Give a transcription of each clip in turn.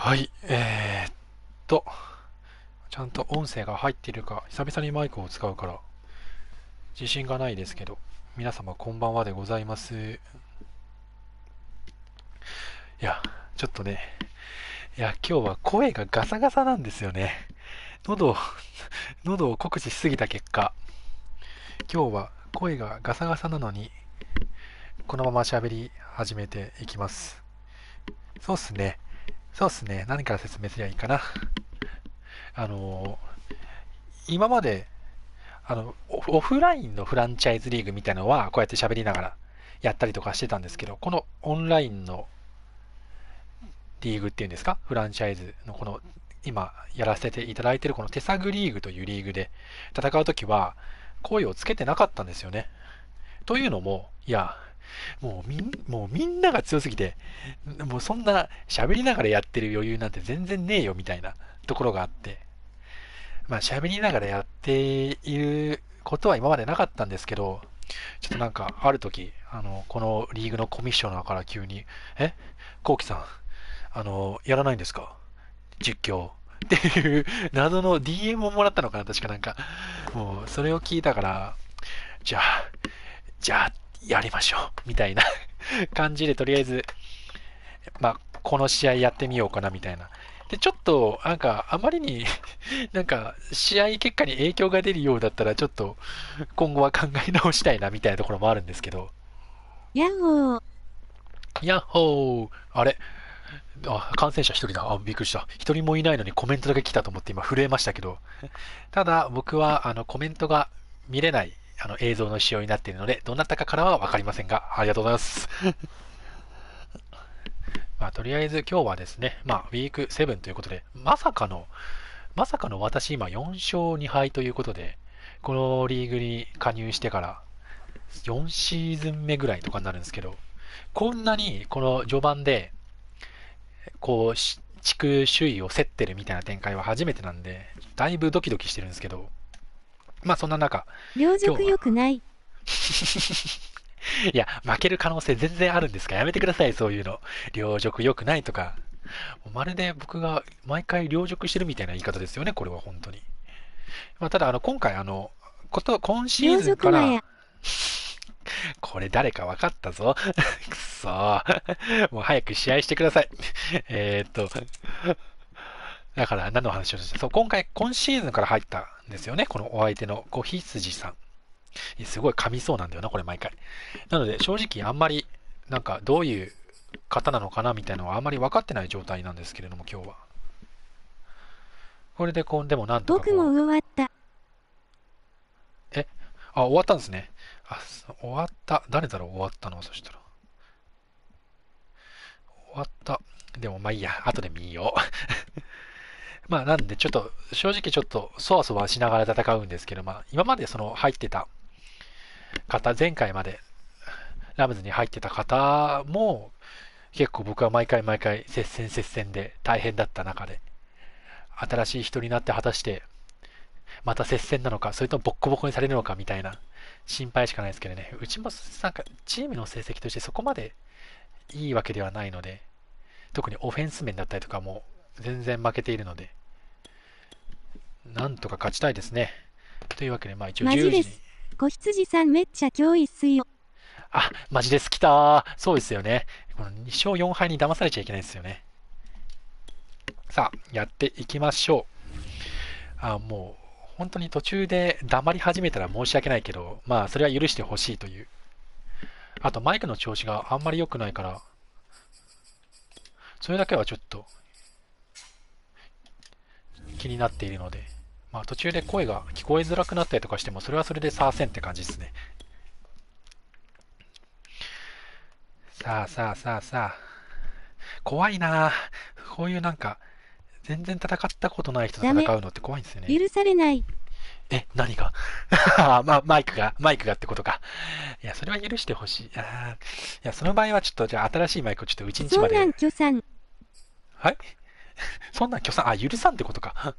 はい、と、ちゃんと音声が入っているか、久々にマイクを使うから自信がないですけど、皆様こんばんはでございます。いや、ちょっとね、今日は声がガサガサなんですよね。喉を、喉を酷使しすぎた結果、今日は声がガサガサなのに、このまま喋り始めていきます。そうっすね。そうっすね。何から説明すりゃいいかな。あの今までオフラインのフランチャイズリーグみたいなのはこうやって喋りながらやったりとかしてたんですけど、このオンラインのリーグっていうんですか、フランチャイズのこの今やらせていただいているこの手探リーグというリーグで戦うときは声をつけてなかったんですよね。というのも、もうみんなが強すぎて、もうそんな喋りながらやってる余裕なんて全然ねえよみたいなところがあって、まあ喋りながらやっていることは今までなかったんですけど、ちょっとなんかある時、このリーグのコミッショナーから急に、コウキさん、やらないんですか実況。っていう謎の DM をもらったのかな、確かなんか。もう、それを聞いたから、じゃあ、じゃあ、やりましょう。みたいな感じで、とりあえず、まあ、この試合やってみようかな、みたいな。で、ちょっと、なんか、あまりになんか、試合結果に影響が出るようだったら、ちょっと、今後は考え直したいな、みたいなところもあるんですけど。やっほー。ヤッホーあれ感染者一人だ。びっくりした。一人もいないのにコメントだけ来たと思って今震えましたけど。ただ、僕は、コメントが見れない、映像の仕様になっているので、どなたかからはわかりませんが、ありがとうございます。まあ、とりあえず今日はですね、まあ、ウィーク7ということで、まさかの私今4勝2敗ということで、このリーグに加入してから4シーズン目ぐらいとかになるんですけど、こんなにこの序盤で、こう、地区首位を競ってるみたいな展開は初めてなんで、だいぶドキドキしてるんですけど、まあそんな中、両辱今日は 良くない。いや、負ける可能性全然あるんですからやめてください、そういうの。両辱良くないとか。まるで僕が毎回両辱してるみたいな言い方ですよね、これは本当に。まあ、ただ、今回、今シー両ズンから、辱魔や。これ誰か分かったぞ。くそー。もう早く試合してください。えーっと、だから何の話をして、そう、今シーズンから入ったんですよね。このお相手の子羊さん。すごい噛みそうなんだよな、これ毎回。なので、正直あんまり、なんかどういう方なのかなみたいなのはあんまり分かってない状態なんですけれども、今日は。これででもなんとか僕も終わった。え、終わったんですね。終わった。誰だろう、終わったのは、そしたら。終わった。でもまあいいや、後で見よう。まあなんでちょっと、正直ちょっと、そわそわしながら戦うんですけど、まあ今までその入ってた方、前回までラムズに入ってた方も、結構僕は毎回毎回接戦で大変だった中で、新しい人になって果たしてまた接戦なのか、それともボッコボコにされるのかみたいな心配しかないですけどね。うちもなんかチームの成績としてそこまでいいわけではないので、特にオフェンス面だったりとかも全然負けているので、なんとか勝ちたいですね。というわけで、まあ一応10時に。マジです。子羊さんめっちゃ脅威っすよ。マジです来たー。そうですよね。この2勝4敗に騙されちゃいけないですよね。さあ、やっていきましょう。もう、本当に途中で黙り始めたら申し訳ないけど、まあ、それは許してほしいという。あと、マイクの調子があんまり良くないから、それだけはちょっと気になっているので、まあ、途中で声が聞こえづらくなったりとかしても、それはそれでさあせんって感じですね。さあさあさあさあ。怖いなぁ。こういうなんか、全然戦ったことない人とダメ。戦うのって怖いんですよね。許されない。何がマイクがってことか。いや、それは許してほしい。いや、その場合はちょっと、じゃあ新しいマイクをちょっと1日そんなんまで。許さん。はい。そんなん許さん、許さんってことか。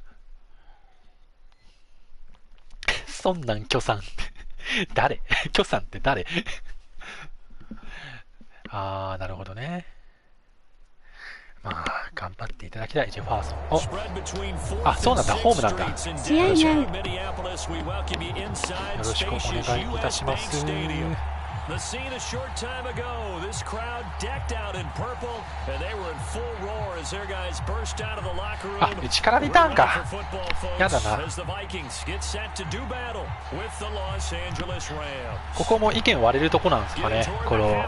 そんなん許さんって誰許さんって誰なるほどね。まあ頑張っていただきたい。ジェファーソン。お、あ、そうなんだ、ホームなんだ。試合ナウ。よろしくお願いいたします。The scene a short time ago. This crowd decked out in purple, and they were in full roar as their guys burst out of the locker room. あ、内からリターンか。やだな。ここも意見割れるとこなんですかね。この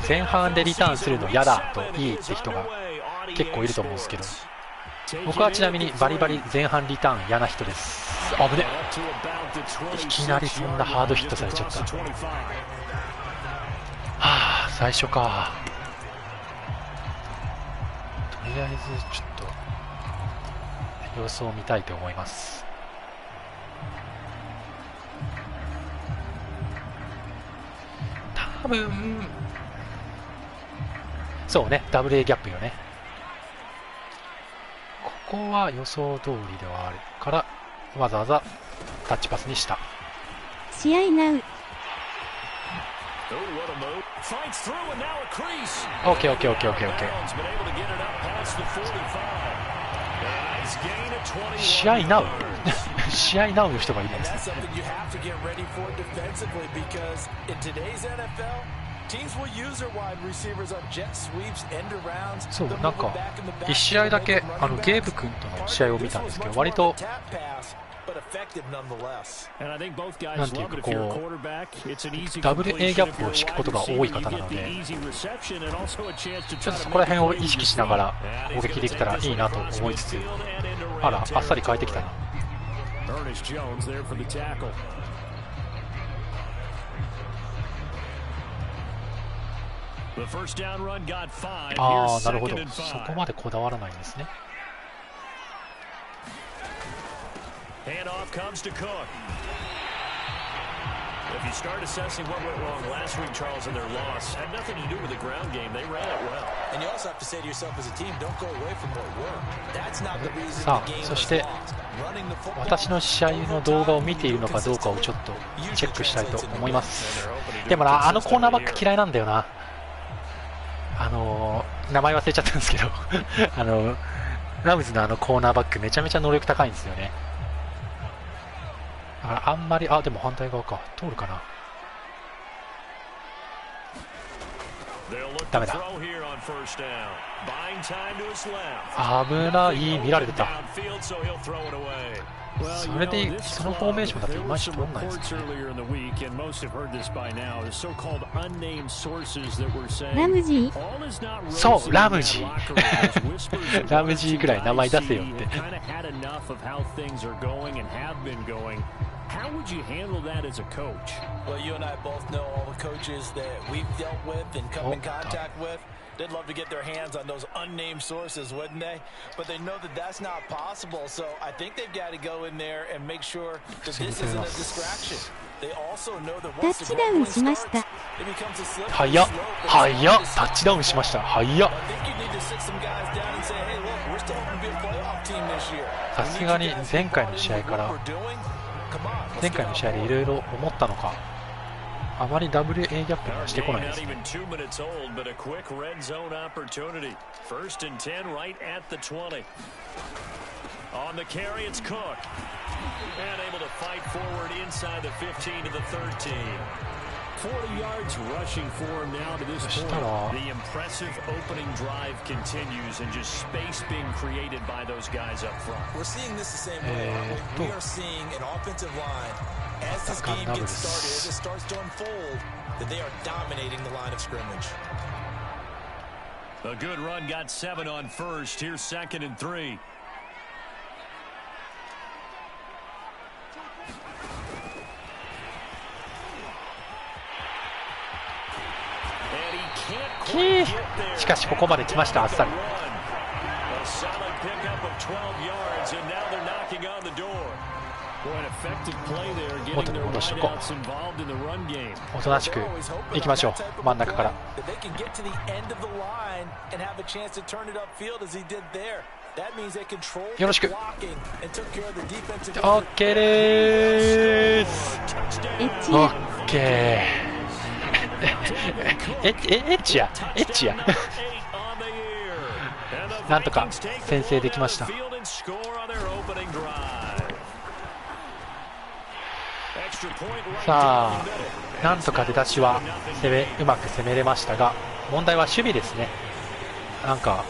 前半でリターンするの嫌だといいって人が結構いると思うんですけど、僕はちなみにバリバリ前半リターン嫌な人です。あぶね。いきなりそんなハードヒットされちゃった。はあ、最初か。とりあえずちょっと様子を見たいと思います。多分そうね、ダブル A ギャップよね。ここは予想通りではあるからわざわざタッチパスにした。試合ナウ。オッケーオッケーオッケーオッケーオッケー。試合ナウ試合ナウの人がいるんですね。そう、なんか1試合だけゲーブ君との試合を見たんですけど、割となんていうかこうダブル A ギャップを敷くことが多い方なので、ちょっとそこら辺を意識しながら攻撃できたらいいなと思いつつ、あら、あっさり変えてきたな。ああ、なるほど、そこまでこだわらないんですね。Handoff comes to Cook. If you start assessing what went wrong last week, Charles, in their loss, had nothing to do with the ground game. They ran it well. And you also have to say to yourself as a team, don't go away from what worked. That's not the reason the game was lost. そして私の試合の動画を見ているのかどうかをちょっとチェックしたいと思います。でもな、コーナーバック嫌いなんだよな。名前忘れちゃったんですけどラムズのコーナーバックめちゃめちゃ能力高いんですよね。だからあんまり、でも反対側か、通るかな。ダメだ。危ない、見られてた。それでそのフォーメーションだといまいち通んないですね。ラムジー。そう、ラムジーラムジーぐらい名前出せよって。How would you handle that as a coach? Well, you and I both know all the coaches that we've dealt with and come in contact with. They'd love to get their hands on those unnamed sources, wouldn't they? But they know that that's not possible, so I think they've got to go in there and make sure that this isn't a distraction. They also know that once the ball starts, it becomes a slippery slope. 早っ、タッチダウンしました。早っ。I think you need to sit some guys down and say, hey, look, we're still going to be a playoff team this year. さすがに前回の試合から前回の試合でいろいろ思ったのか、あまり WA ギャップにはしてこないですね。40 yards rushing for him now to this point. The impressive opening drive continues and just space being created by those guys up front. We're seeing this the same way, aren't we? We are seeing an offensive line as this game gets started, as it starts to unfold, that they are dominating the line of scrimmage. A good run got 7 on first. Here's 2nd and 3.しかしここまで来ました、あっさり。元に戻しておこう。おとなしくいきましょう、真ん中から。よろしく。OK でーす。OK。エッチやなんとか先制できました。さあなんとか出だしはうまく攻めれましたが、問題は守備ですね。なんか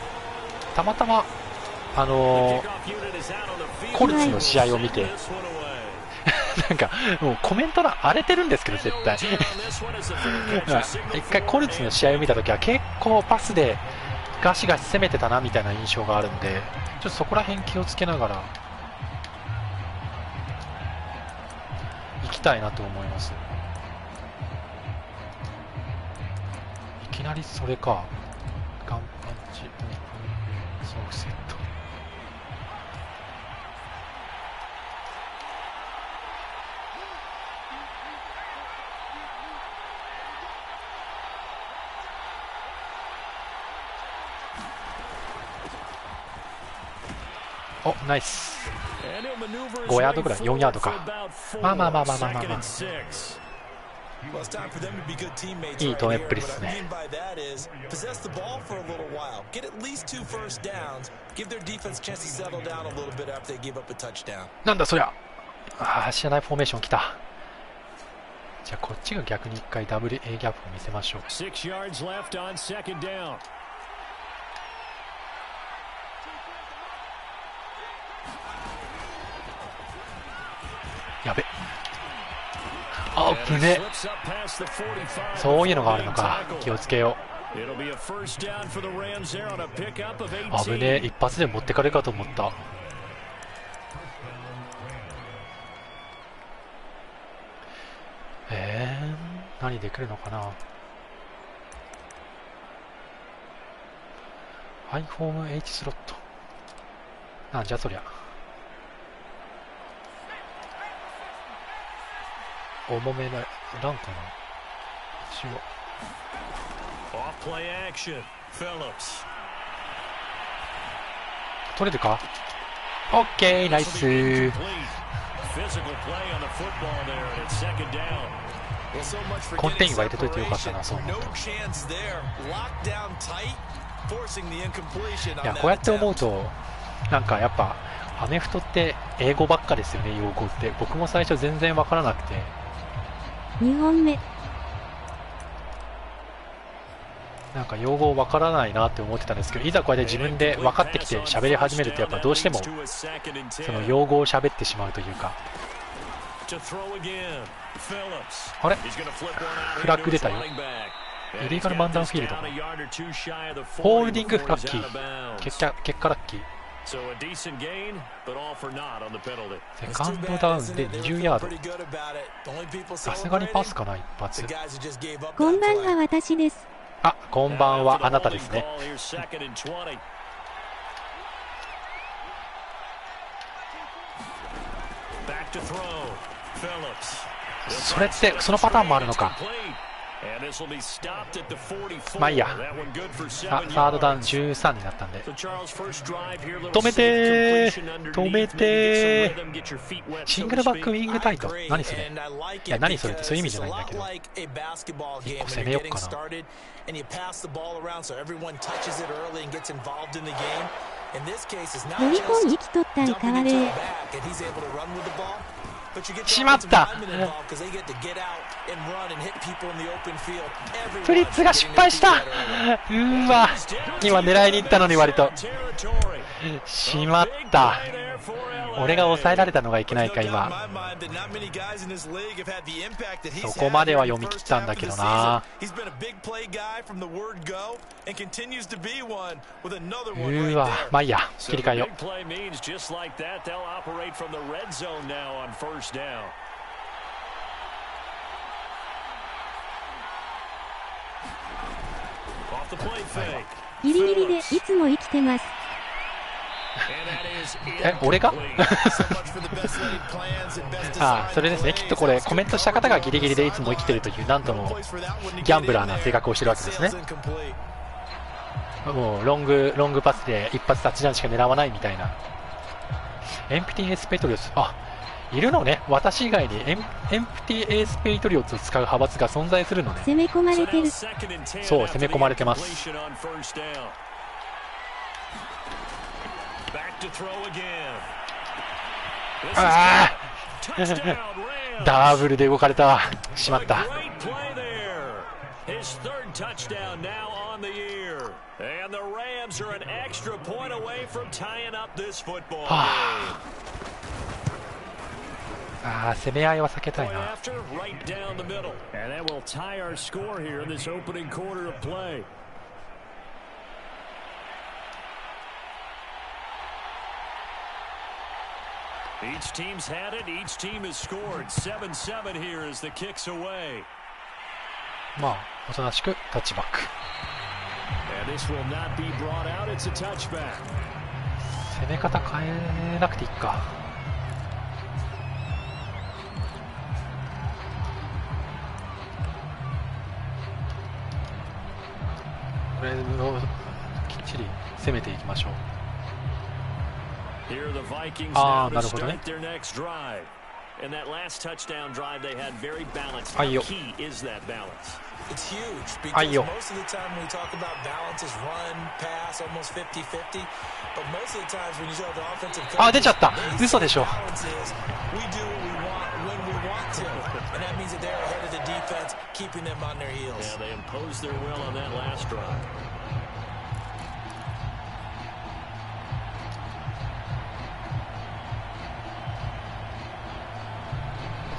たまたまコルツの試合を見てなんかもうコメント欄荒れてるんですけど、絶対一回コルツの試合を見たときは結構パスでガシガシ攻めてたなみたいな印象があるんで、ちょっとそこら辺気をつけながら行きたいなと思います。いきなりそれか、ガンパンチオープンソフセット。お、ナイス。5ヤードぐらい、4ヤードか。まあまあまあまあまあまあ、まあ、いい止めっぷりですね。なんだそりゃ。ああ、知らないフォーメーション来た。じゃあこっちが逆に1回ダブル A ギャップを見せましょう。やべ、あぶね、そういうのがあるのか、気をつけよう。あぶね、一発で持ってかれるかと思った。何で来るのかな。アイフォーム H スロット、なんじゃそりゃ。重めなランかな。一応取れるか。オッケー、ナイスー。コンテインは入れといてよかったな、そう思うと。いや、こうやって思うとなんかやっぱアメフトって英語ばっかですよね、用語って。僕も最初全然分からなくて、2本目なんか用語分からないなって思ってたんですけど、いざこうやって自分で分かってきて喋り始めると、やっぱどうしてもその用語を喋ってしまうというか。あれ、フラッグ出たよ。イリーガルマンダウンフィールド、ホールディングラッキー、結果ラッキー。セカンドダウンで20ヤード。さすがにパスかな、一発。こんばんは、私です。あ、こんばんは、あなたですね。それってそのパターンもあるのか。まあいいや。サードダウン13になったんで、止めてー、止めてー。シングルバックウィングタイト、何それ。いや、何それってそういう意味じゃないんだけど、1個攻めよっかな。ロリコン生きとったんかわれー。しまった、プリッツが失敗した。うわ、今狙いに行ったのに割としまった。俺が抑えられたのがいけないか今。そこまでは読み切ったんだけどな。うわ、まあいいや、切り替えよう。ギリギリでいつも生きてます。俺がああ、それですね。きっとこれコメントした方がギリギリでいつも生きてるという、なんともギャンブラーな性格をしてるわけですね。もうロングパスで一発タッチダウンしか狙わないみたいな。エンプティエースペトリオス、あ、いるのね。私以外にエンプティエースペトリオスを使う派閥が存在するのね。攻め込まれてる。そう、攻め込まれてます。ああダブルで動かれた。しまった。ああ、攻め合いは避けたいな。Each team's had it. Each team has scored. 7-7 here as the kicks away. まあ、おとなしくタッチバック。And this will not be brought out. It's a touchback. 攻め方変えなくていいか。これをきっちり攻めていきましょう。ああ、なるほどね。あいよ。あいよ。あ、出ちゃった。嘘でしょ。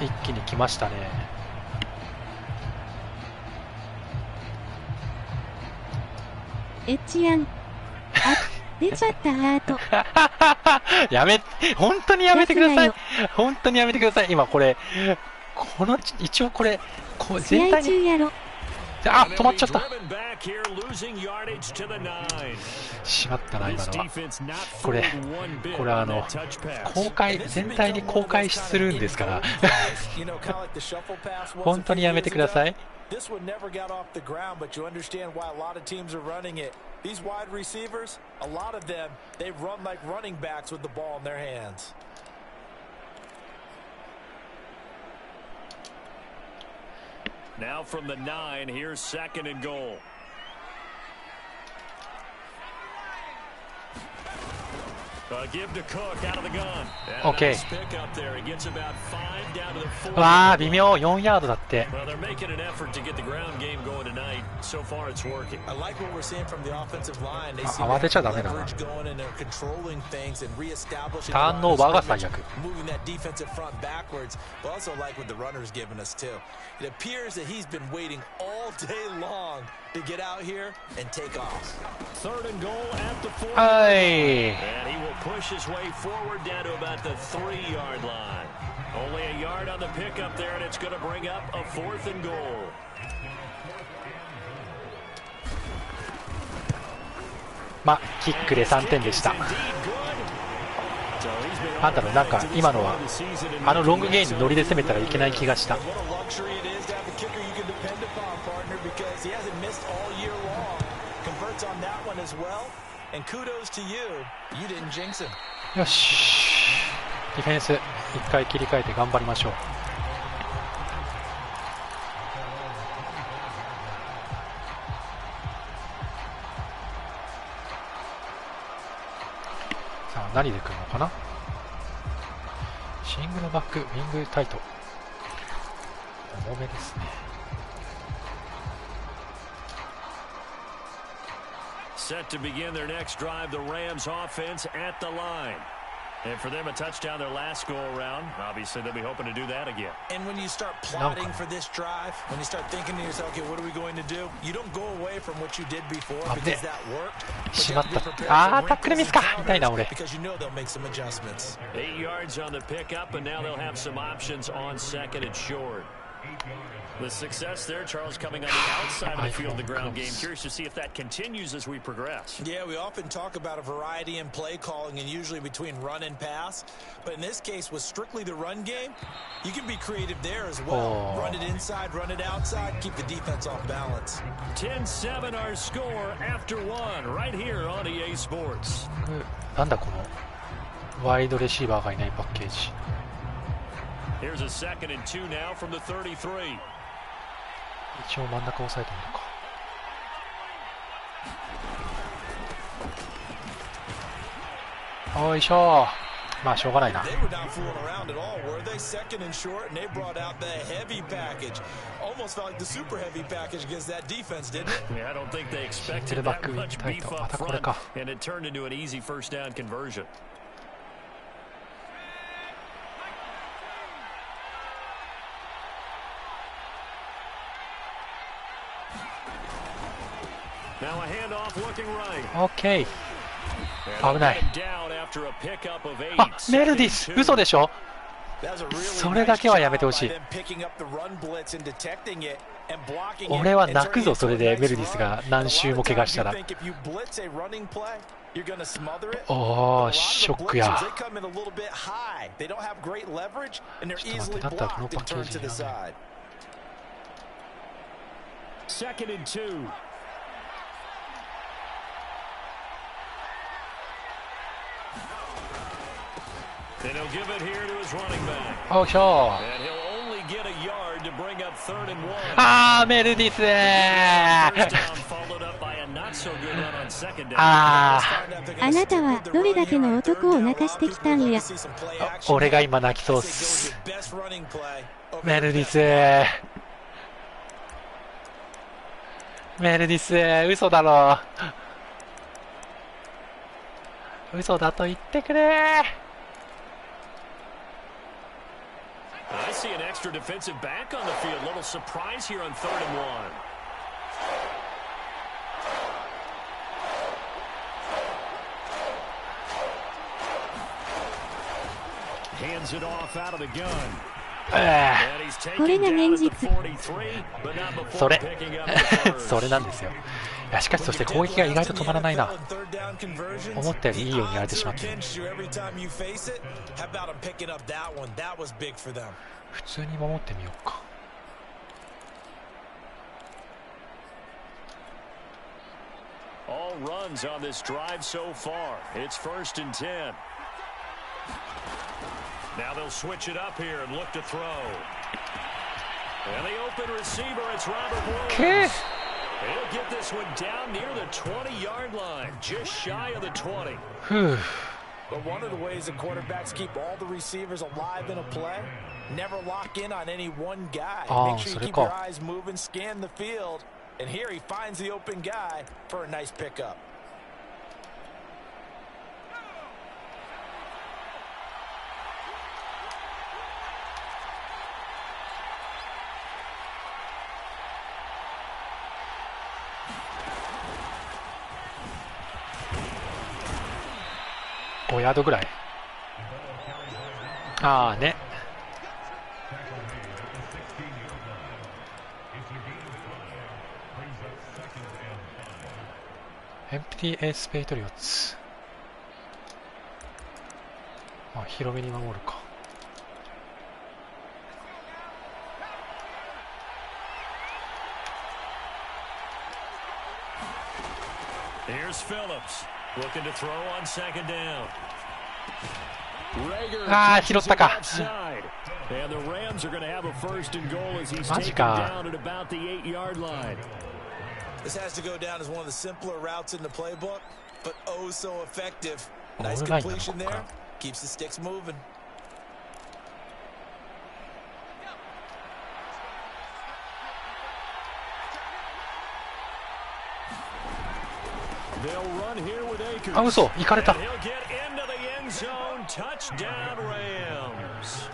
一気に来ましたね。エッチヤン。あ、出ちゃったハート。やめ、本当にやめてください。本当にやめてください。今これ、一応これ、全体に。あ、止まっちゃった。しまったな、今のは。これ公開、全体に公開するんですから。本当にやめてください。This one never got off the ground, but you understand why a lot of teams are running it. These wide receivers, a lot of them, they run like running backs with the ball in their hands. Now from the 9, here's 2nd and goal. Give to Cook out of the gun. Okay. わあ、微妙。4ヤードだって。Well, they're making an effort to get the ground game going tonight. So far, it's working. I like what we're seeing from the offensive line. They seem to have leverage going and they're controlling things and reestablishing. ターンオーバーが最悪。Moving that defensive front backwards. But also like what the runner's giving us too. It appears that he's been waiting all day long to get out here and take off. 3rd and goal at the 4. And he will push his way forward down to about the 3-yard line. Only a yard on the pickup there, and it's going to bring up a 4th and goal. まあ、キックで3点でした。なんだろう、なんか今のはロングゲインにノリで攻めたらいけない気がした。よし、ディフェンス一回切り替えて頑張りましょう。さあ何で来るのかな。シングルバックウィングタイト、重めですね。Set to begin their next drive, the Rams offense at the line. And for them, a touchdown their last go around. Obviously, they'll be hoping to do that again. And when you start plotting for this drive, when you start thinking to yourself, okay, what are we going to do? You don't go away from what you did before because that worked. しまった。あー、タックルミスか。痛いな、俺。 Because you know they'll make some adjustments. 8 yards on the pickup, and now they'll have some options on 2nd and short. The success there, Charles, coming on the outside of the field, the ground game. Curious to see if that continues as we progress. Yeah, we often talk about a variety in play calling and usually between run and pass. But in this case, with strictly the run game, you can be creative there as well. Run it inside, run it outside, keep the defense off balance. 10-7 our score after one, right here on EA Sports. なんだこのワイドレシーバーがいないパッケージ。 Here's a 2nd and 2 now from the 33. 一応真ん中押さえてみるか。おいしょ。まあしょうがないな。シングルバックウィッチタイト、またこれか。オッケー。危ない。あ、メルディス、嘘でしょ。それだけはやめてほしい。俺は泣くぞ、それでメルディスが何周も怪我したら。おー、ショックや。ちょっと待って、だったらこのパッケージにおっしょー。あー、メルディスあなたはどれだけの男を泣かしてきたんや。俺が今泣きそうっす。メルディスメルディス、嘘だろ。嘘だと言ってくれ。I see an extra defensive back on the field. Little surprise here on 3rd and 1. Hands it off out of the gun. これが現実。それそれなんですよ。いや、しかしそして攻撃が意外と止まらないな。思ったよりいいようにやられてしまってる。普通に守ってみようか。All runs on this drive so far. It's 1st and 10. Now they'll switch it up here and look to throw. And the open receiver, it's Robert Williams. He'll get this one down near the 20-yard line, just shy of the 20. But one of the ways that quarterbacks keep all the receivers alive in a play, never lock in on any one guy. Make sure you keep your eyes moving, scan the field, and here he finds the open guy for a nice pickup.5ヤードぐらい。ああね。エンプティーエースペイトリオッツ。まあ広めに守るか。Here's Phillips looking to throw on 2nd down. ああ、拾ったか。And the Rams are going to have a 1st and goal as he's taken down at about the 8-yard line. This has to go down as one of the simpler routes in the playbook, but oh so effective. Nice completion there. Keeps the sticks moving. They'll run here with Akers. あ、嘘、行かれた。He'll get into the end zone. Touchdown Rams.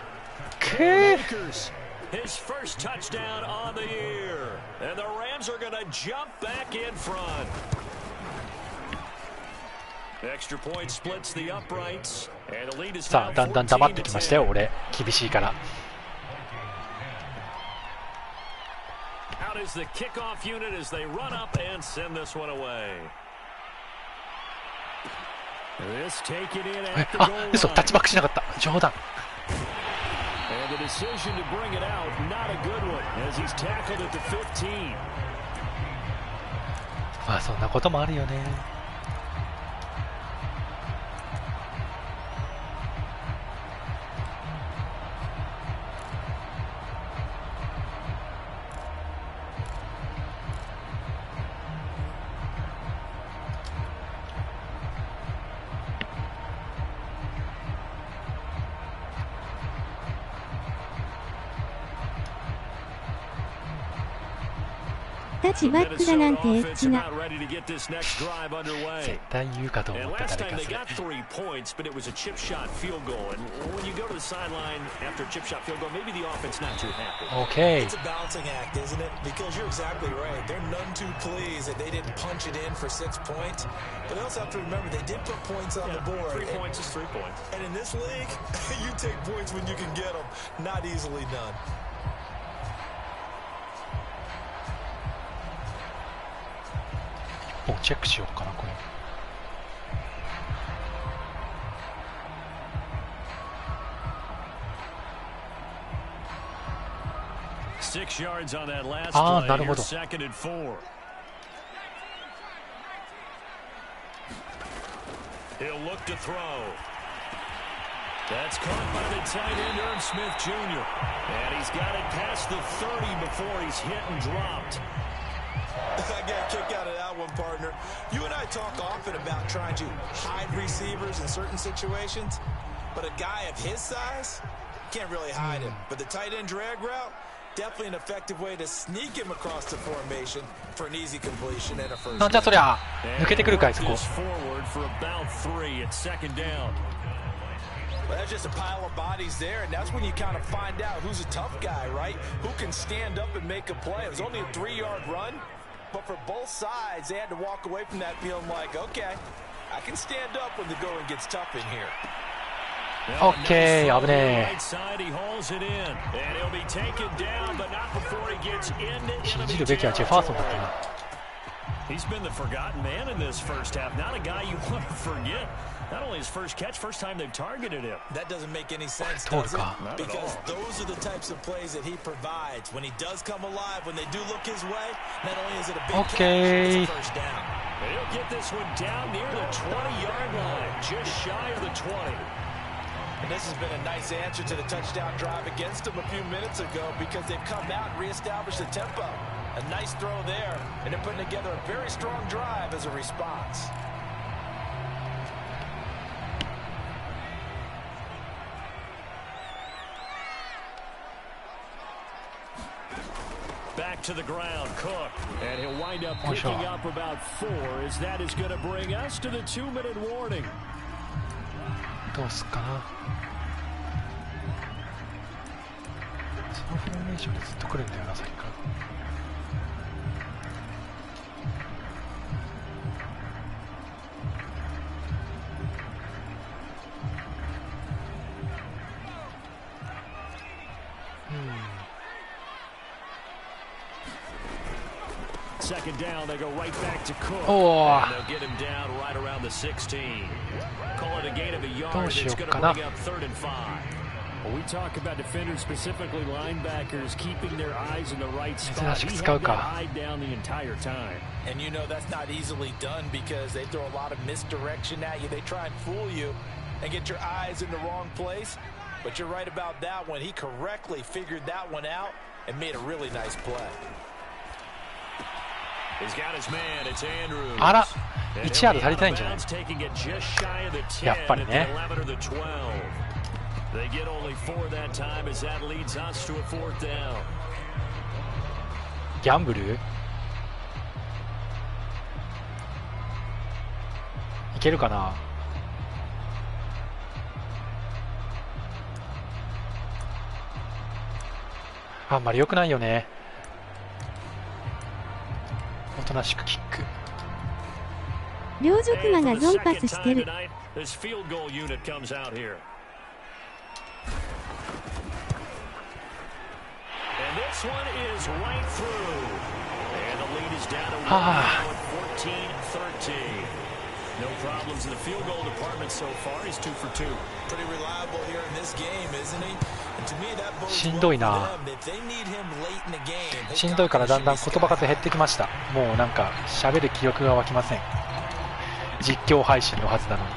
Akers. His first touchdown on the year. And the Rams are going to jump back in front. Extra point splits the uprights. And the lead is さあ、だんだん黙ってきましたよ、俺。厳しいから。Out is the kickoff unit as they run up and send this one away. あ、嘘、タッチバックしなかった。冗談。And the decision to bring it out, not a good one, as he's tackled at the 15. まあそんなこともあるよね。タッチバックだなんてエッチな。絶対言うかと思った誰かそれ。Okay. It's a balancing act, isn't it? Because you're exactly right. They're none too pleased that they didn't punch it in for 6 points. But they also have to remember they did put points on the board. 3 points is 3 points. And in this league, you take points when you can get them. Not easily done. もうチェックしようかなこれ。ああ、なるほど。He'll look to throw. That's caught by the tight end, Irv Smith Jr. And he's got it past the 30 before he's hit and dropped. I got a kick out of that one, partner. You and I talk often about trying to hide receivers in certain situations, but a guy of his size can't really hide him. But the tight end drag route, definitely an effective way to sneak him across the formation for an easy completion and a first. なんじゃそりゃ、抜けてくるかいそこ。Well, that's just a pile of bodies there, and that's when you kind of find out who's a tough guy, right? Who can stand up and make a play. It was only a 3-yard run, but for both sides, they had to walk away from that feeling like, okay, I can stand up when the going gets tough in here. Okay, 危ねえ。信じるべきはジェファーソンだったな。He's been the forgotten man in this first half. Not a guy you want to forget. Not only his first catch, first time they've targeted him. That doesn't make any sense, does it? Because those are the types of plays that he provides. When he does come alive, when they do look his way, not only is it a big catch, it's a first down. He'll get this one down near the 20-yard line, just shy of the 20. And this has been a nice answer to the touchdown drive against them a few minutes ago because they've come out and reestablished the tempo. A nice throw there, and they're putting together a very strong drive as a response. Back to the ground, Cook, and he'll wind up picking up about 4 as that is going to bring us to the 2-minute warning. どうすっかな。そのフォーメーションでずっと来るんだよな、さっきから。Second down, they go right back to Cook. Oh. And they'll get him down right around the 16. Call it a gain of a yard. It's going to bring up 3rd and 5. Well, we talk about defenders, specifically linebackers, keeping their eyes in the right spot. He had that eye down the entire time. And you know that's not easily done because they throw a lot of misdirection at you. They try and fool you and get your eyes in the wrong place. But you're right about that one. He correctly figured that one out and made a really nice play. He's got his man. It's Andrews. あら、1ヤード足りてないんじゃない？やっぱりね。They get only 4 that time as that leads us to a 4th down. ギャンブル？いけるかな？あんまり良くないよね。おとなしくキック。両族魔がゾンパスしてる。This field goal unit comes out here. And this one is right through. And the lead is down to 14-13. No problems in the field goal department so far. He's 2 for 2. Pretty reliable here in this game, isn't he? And to me, that bodes しんどいな。しんどいからだんだん言葉数減ってきました。もうなんか喋る気力が湧きません。実況配信のはずなのに。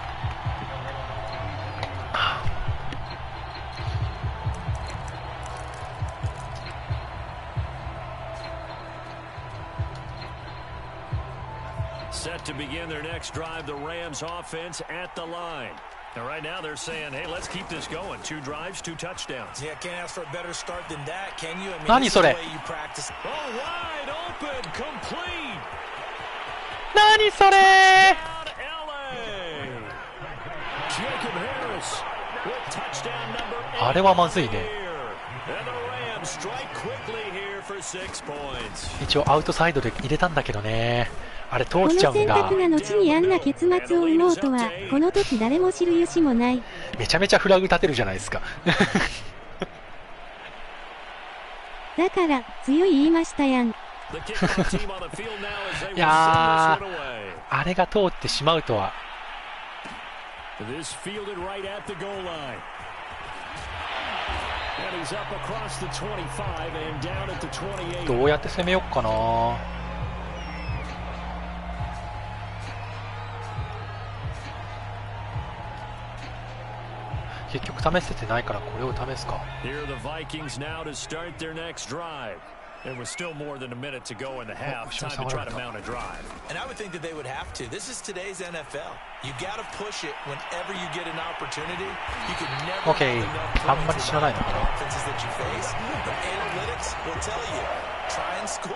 Set to begin their next drive, the Rams offense at the line. Now right now they're saying, hey, let's keep this going. 2 drives, 2 touchdowns. Yeah, can't ask for a better start than that, can you? I mean, 何それ this is the way you practice. Oh, wide open, complete. 何それ Down LA. Jacob Harris with touchdown number 8. あれはまずいね。 And the Rams strike quickly here for 6 points. 一応アウトサイドで入れたんだけどね。あれ通このっちゃうんだ。選択が後にあんな結末を生もうとは、この時誰も知る由もない。めちゃめちゃフラグ立てるじゃないですか。だから、強い言いましたやん。The kickoff team on the field now as they い will や send this one away. あれが通ってしまうとは。 This fielded right at the goal line. And he's up across the 25 and down at the 28. どうやって攻めよっかな。結局試せてないからこれを試すか。 Here are the Vikings now to start their next drive. It was still more than a minute to go in the half. Time to try to mount a drive. And I would think that they would have to. This is today's NFL. You got to push it whenever you get an opportunity. You can never Okay. have enough あんまり知らないのかな。 offenses that you face. But analytics will tell you, try and score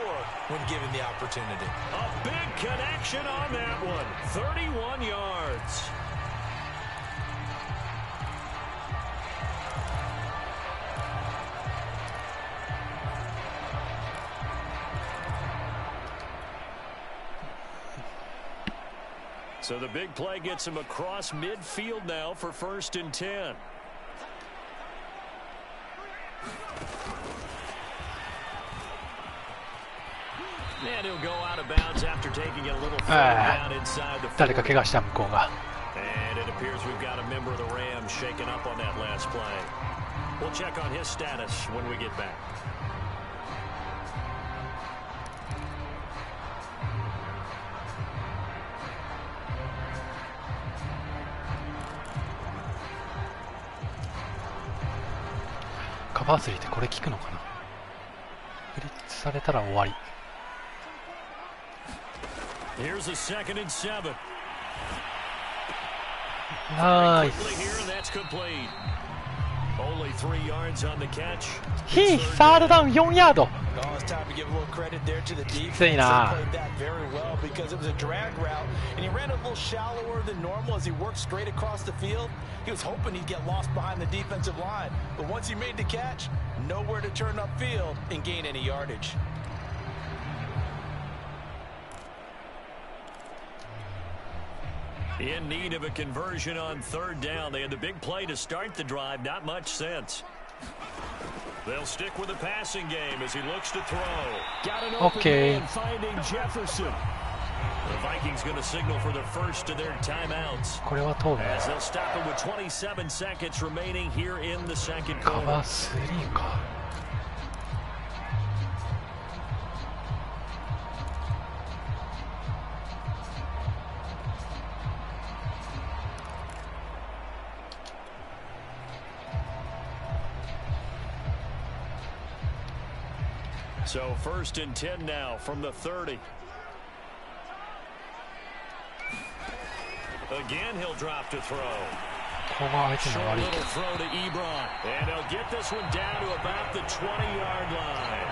when given the opportunity. A big connection on that one. 31 yards. So the big play gets him across midfield now for 1st and 10. And he'll go out of bounds after taking it a little further down inside the 誰か 40. 怪我した向こうが。 And it appears we've got a member of the Rams shaken up on that last play. We'll check on his status when we get back.カバー3ってこれ効くのかな。ブリッツされたら終わり。 Here's a 2nd and 7. ナイ Quickly ス。 here, and that's complete. Only 3 yards on the catch. サードダウン4ヤード。 Oh, it's time to give a little credit there to the defense. きついな。 They played that very well because it was a drag route, and he ran a little shallower than normal as he worked straight across the field. He was hoping he'd get lost behind the defensive line, but once he made the catch, nowhere to turn upfield and gain any yardage. In need of a conversion on 3rd down. They had the big play to start the drive. Not much sense. They'll stick with the passing game as he looks to throw. Got an open Okay. man finding Jefferson. The Vikings going to signal for the first of their timeouts これは通る as ね。 they'll stop it with 27 seconds remaining here in the 2nd カ quarter. バー3か。So 1st and 10 now from the 30. Again, he'll drop to throw. ここが相手 Short の悪い little throw to Ebron. And they'll get this one down to about the 20-yard line.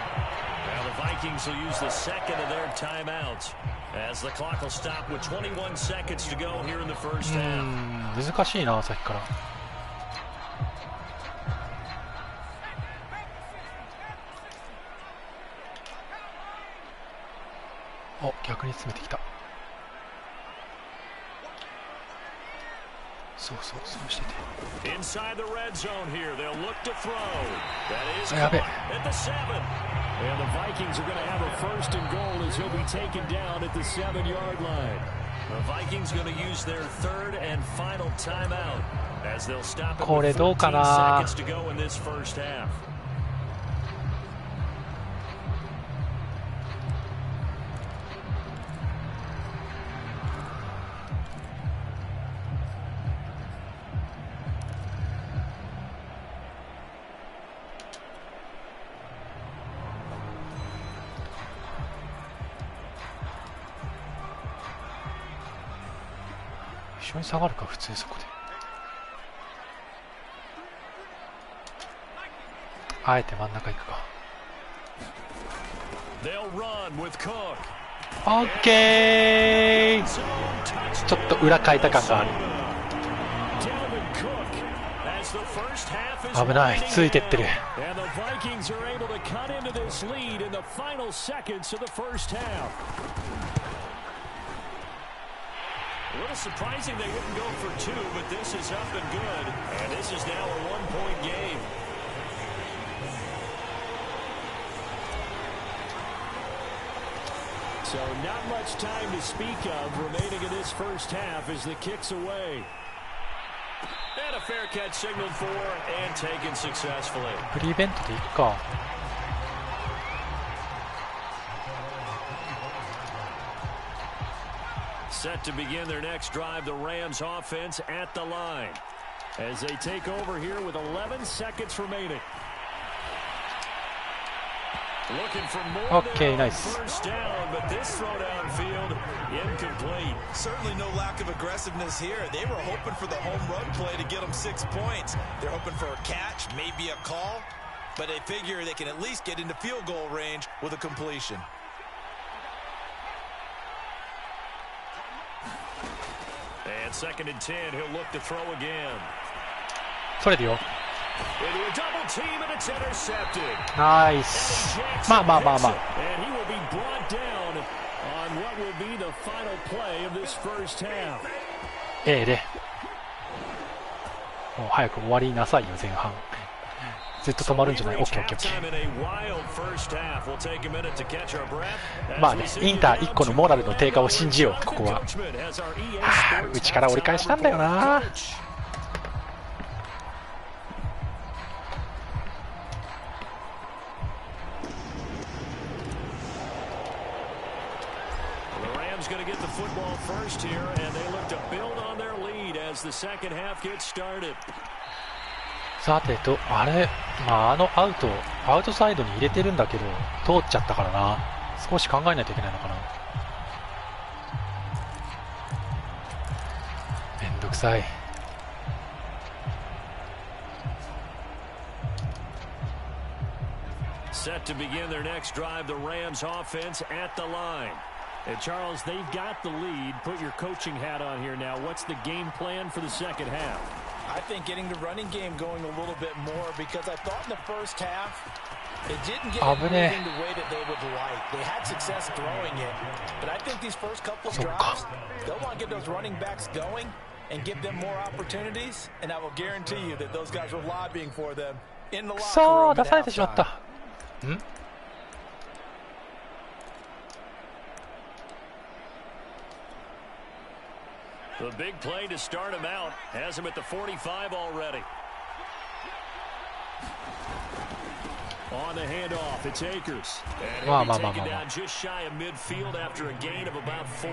Now the Vikings will use the 2nd of their timeouts as the clock will stop with 21 seconds to go here in the first う half. ん、難しいな、さっきから。お、逆に詰めてきた。そうそう、そうしてて。 Inside the red zone here, they'll look to throw. That is やべ。 at the 7. And the Vikings are going to have a 1st and goal as he'll be taken down at the 7-yard line. The Vikings going to use their 3rd and final timeout as they'll stop it これ with どうか 13な。 seconds to go in this first half. 一緒に下がるか、普通そこで。あえて真ん中行くか。オッケー。ちょっと裏変えた感がある。危ない、ついてってる。A little surprising they wouldn't go for two, but this is up and good. And this is now a one-point game. So not much time to speak of remaining in this first half as the kick's away. And a fair catch signaled for and taken successfully. フリーベントでいくか。Set to begin their next drive, the Rams offense at the line as they take over here with 11 seconds remaining. Looking for more Okay, nice. First down, but this throw downfield incomplete. Certainly no lack of aggressiveness here. They were hoping for the home run play to get them 6 points. They're hoping for a catch, maybe a call, but they figure they can at least get into field goal range with a completion. And 2nd and 10, he'll look to throw again. それでよ。 Into a double team and it's intercepted. ナイス。まあまあまあまあ。And he will be brought down on what will be the final play of this first half. で、もう早く終わりなさいよ前半。ずっと止まるんじゃない。オッケーオッケーオッケー。まあね、インター1個のモラルの低下を信じよう、ここは。はあ、内から折り返したんだよな。さてと、あれ、まあ、アウトサイドに入れてるんだけど、通っちゃったからな。少し考えないといけないのかな。めんどくさい。Set to begin their next drive, the Rams offense at the line. And Charles, they've got the lead. Put your coaching hat on here now. What's the game plan for the second half? I think getting the running game going a little bit more because I thought in the first half it didn't get moving the way that they would like. They had success throwing it, but I think these first couple of drives, they'll want to get those running backs going and give them more opportunities, and I will guarantee you that those guys were lobbying for them in the locker room. 出されてしまった。んThe big play to start him out has him at the 45 already. On the handoff, it's Akers. And he'll be taken down just shy of midfield after a gain of about 4.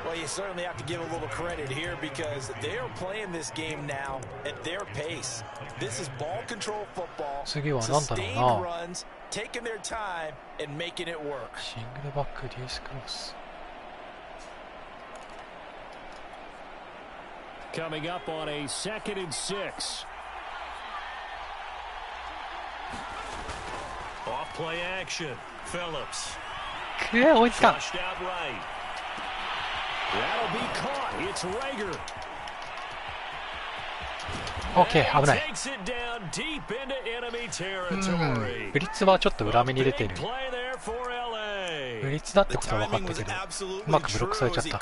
Well, you certainly have to give a little credit here because they are playing this game now at their pace. This is ball control football, sustained runs, taking their time and making it work. シングルバックデュースクロス。Coming up on a 2nd and 6. Off play action. Phillips. Flushed out right. That'll be caught. It's Rager. OK、危ない。Takes it down deep into enemy territory. ブリッツはちょっと裏目に出てる。ブリッツだってことは分かったけど、うまくブロックされちゃった。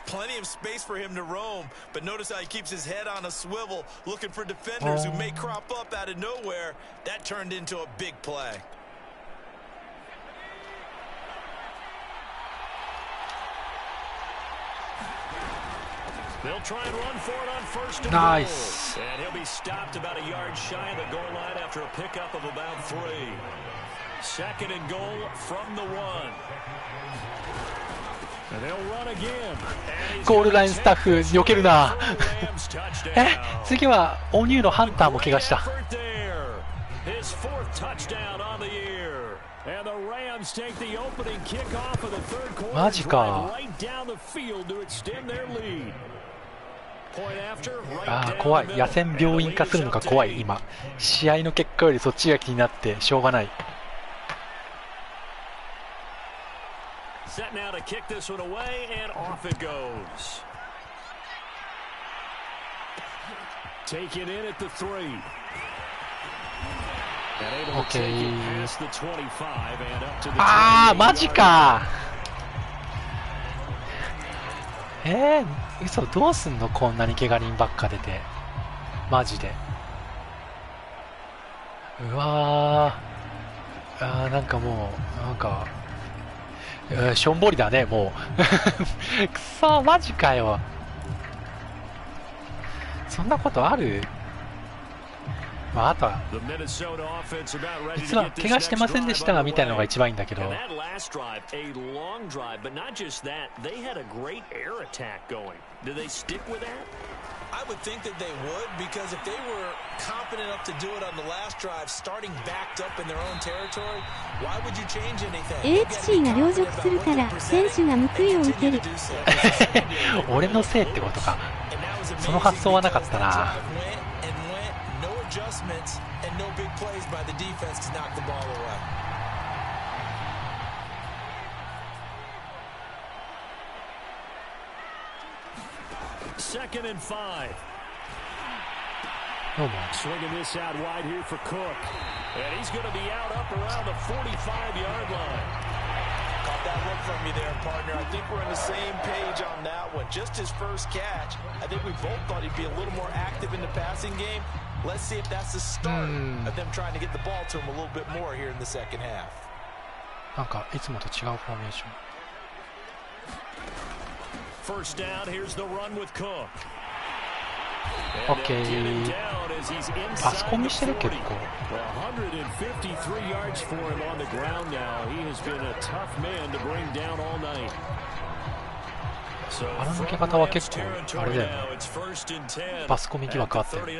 Plenty of space for him to roam, but notice how he keeps his head on a swivel, looking for defenders who may crop up out of nowhere. That turned into a big play. They'll try and run for it on 1st and nice. goal. And he'll be stopped about a yard shy of the goal line after a pickup of about 3. 2nd and goal from the 1. And they'll run again. ゴールラインスタッフ避けるな。次はオニューのハンターも怪我した。His 4th touchdown on the year. And the Rams take the opening kickoff of the 3rd quarter. マジか。Right down the field to extend their lead. ああ、怖い。野戦病院化するのが怖い。今試合の結果よりそっちが気になってしょうがない。オッケー。ああ、マジか。嘘、どうすんの、こんなに怪我人ばっか出て。マジで。うわー。なんかもう、なんか、しょんぼりだね、もう。くそ、マジかよ。そんなことある？まあ、あとは、実は怪我してませんでしたがみたいなのが一番いいんだけど。I would think that they would, because if they were confident enough to do it on the last drive, starting backed up in their own territory, why would you change anything? HC が両辱するから選手が報いを受ける。俺のせいってことか。その発想はなかったな。Adjustments and no big plays by the defense to knock the ball away. Second and 5. Swinging this out wide here for Cook. And he's going to be out up around the 45-yard line. Caught that look from you there, partner. I think we're on the same page on that one. Just his first catch. I think we both thought he'd be a little more active in the passing game. Let's see if that's the start of them trying to get the ball to him a little bit more here in the second half. なんかいつもと違うフォーメーション。First down, here's the run with Cook. オッケー。パスコミしてる結構。153 yards for him on the ground now. He has been a tough man to bring down all night. あの抜け方は結構あれだよね。パスコミ疑惑あったよね。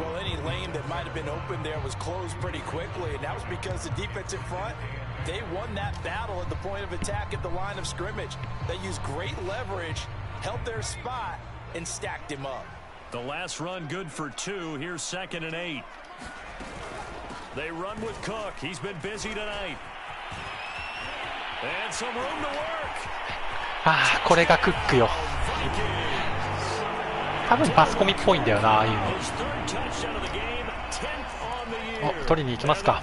Well, any lane that might have been open there was closed pretty quickly, and that was because the defense in front, they won that battle at the point of attack at the line of scrimmage. They used great leverage, held their spot, and stacked him up. The last run good for 2. Here's 2nd and 8. They run with Cook. He's been busy tonight. And some room to work. ああ、これがクックよ。多分パスコミっぽいんだよな、ああいうの。お、取りに行きますか。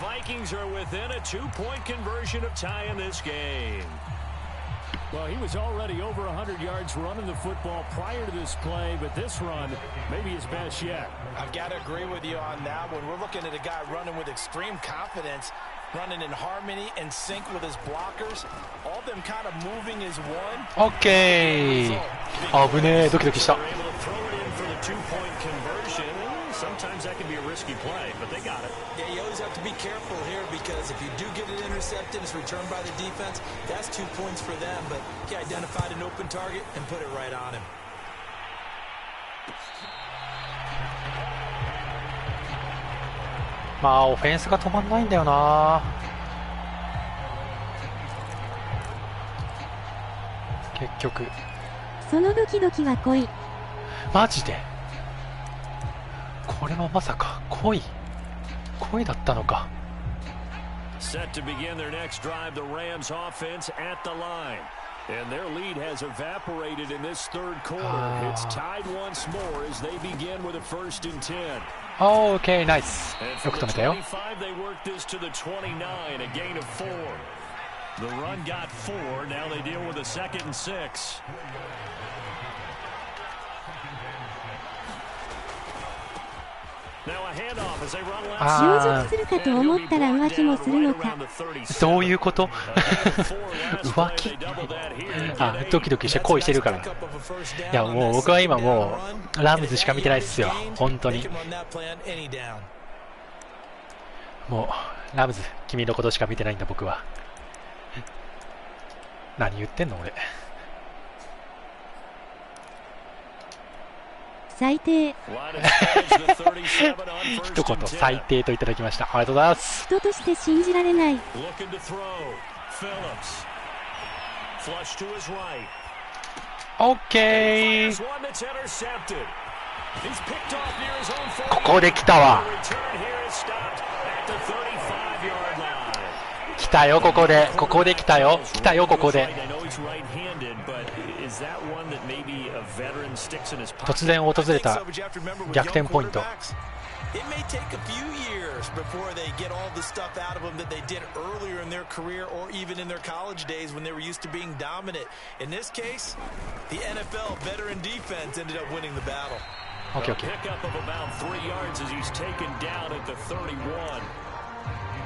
Well, he was already over 100 yards running the football prior to this play, but this run may be his best yet. I've got to agree with you on that one. We're looking at a guy running with extreme confidence, running in harmony and sync with his blockers. All of them kind of moving as one. OK。危ねえ、ドキドキした。Sometimes that can be a risky play, but they got it. Yeah, you always have to be careful here, because if you do get it intercepted, it's returned by the defense. That's 2 points for them, but he identified an open target and put it right on him. まあオフェンスが止まんないんだよな。結局。そのドキドキは恋。マジで。これはまさか恋だったのか。 Set to begin their next drive, the Rams offense at the line. And their lead has evaporated in this third quarter. It's tied once more as they begin with a 1st and 10. OK, nice. よく止めたよ。 They work this to the 29, a gain of 4. The run got 4. Now they deal with a 2nd and 6. Now a handoff as they run left. 両辱するかと思ったら浮気もするのか。どういうこと？浮気？あ、ドキドキして恋してるから。いや、もう僕は今もうラムズしか見てないっすよ。本当に。もうラムズ、君のことしか見てないんだ僕は。何言ってんの俺。最低。一言最低といただきました。ありがとうございます。人として信じられない。オッケー。ここで来たわ。来たよ、ここで。ここで来たよ。来たよ、ここで。突然訪れた逆転ポイント。It may take a few years before they get all the stuff out of them that they did earlier in their career or even in their college days when they were used to being dominant. In this case, the NFL veteran defense ended up winning the battle. Okay. Pickup of about 3 yards as he's taken down at the 31.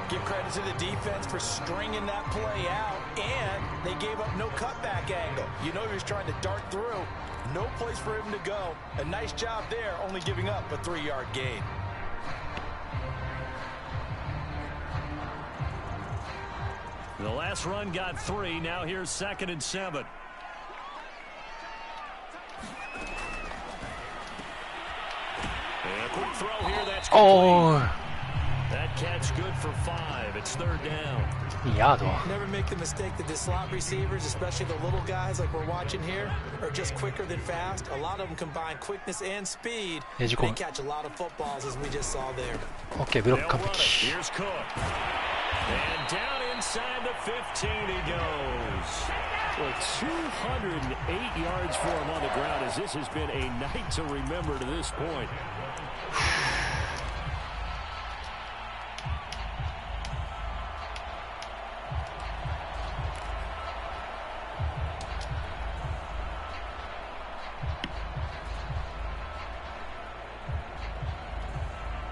Give credit to the defense for stringing that play out, and they gave up no cutback angle. You know he was trying to dart through. No place for him to go. A nice job there, only giving up a 3-yard gain. The last run got 3. Now here's 2nd and 7. And a quick throw here. That's complete. That catch good for 5. It's 3rd down. Never make the mistake that the slot receivers, especially the little guys like we're watching here, are just quicker than fast. A lot of them combine quickness and speed. They catch a lot of footballs, as we just saw there. Okay, ブロック完璧。 Here's Cook. And down inside the 15 he goes. Well, 208 yards for him on the ground, as this has been a night to remember to this point.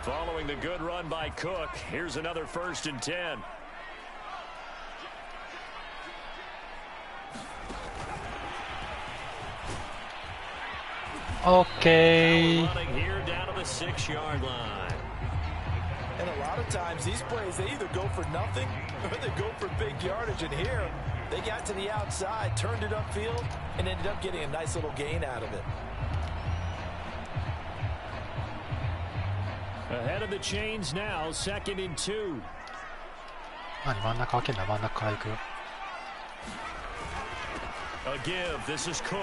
Following the good run by Cook, here's another 1st and 10. Okay. Running here down to the 6-yard line. And a lot of times these plays, they either go for nothing or they go for big yardage. And here, they got to the outside, turned it upfield, and ended up getting a nice little gain out of it. Ahead of the chains now, 2nd and 2. 真ん中開けんだ。真ん中から行くよ。 A give. This is Cook.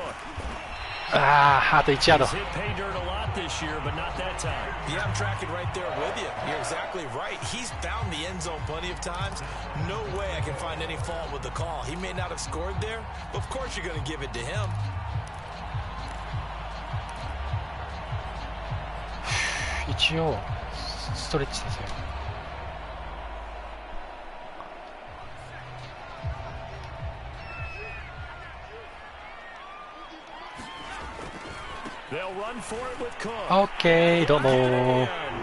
あと1ヤード。 He's hit pay dirt a lot this year, but not that time. Yeah, I'm tracking right there with you. You're exactly right. He's found the end zone plenty of times. No way I can find any fault with the call. He may not have scored there, but of course you're going to give it to him. 一応ストレッチですよ。 They'll run for it with Cook. Okay, どうも。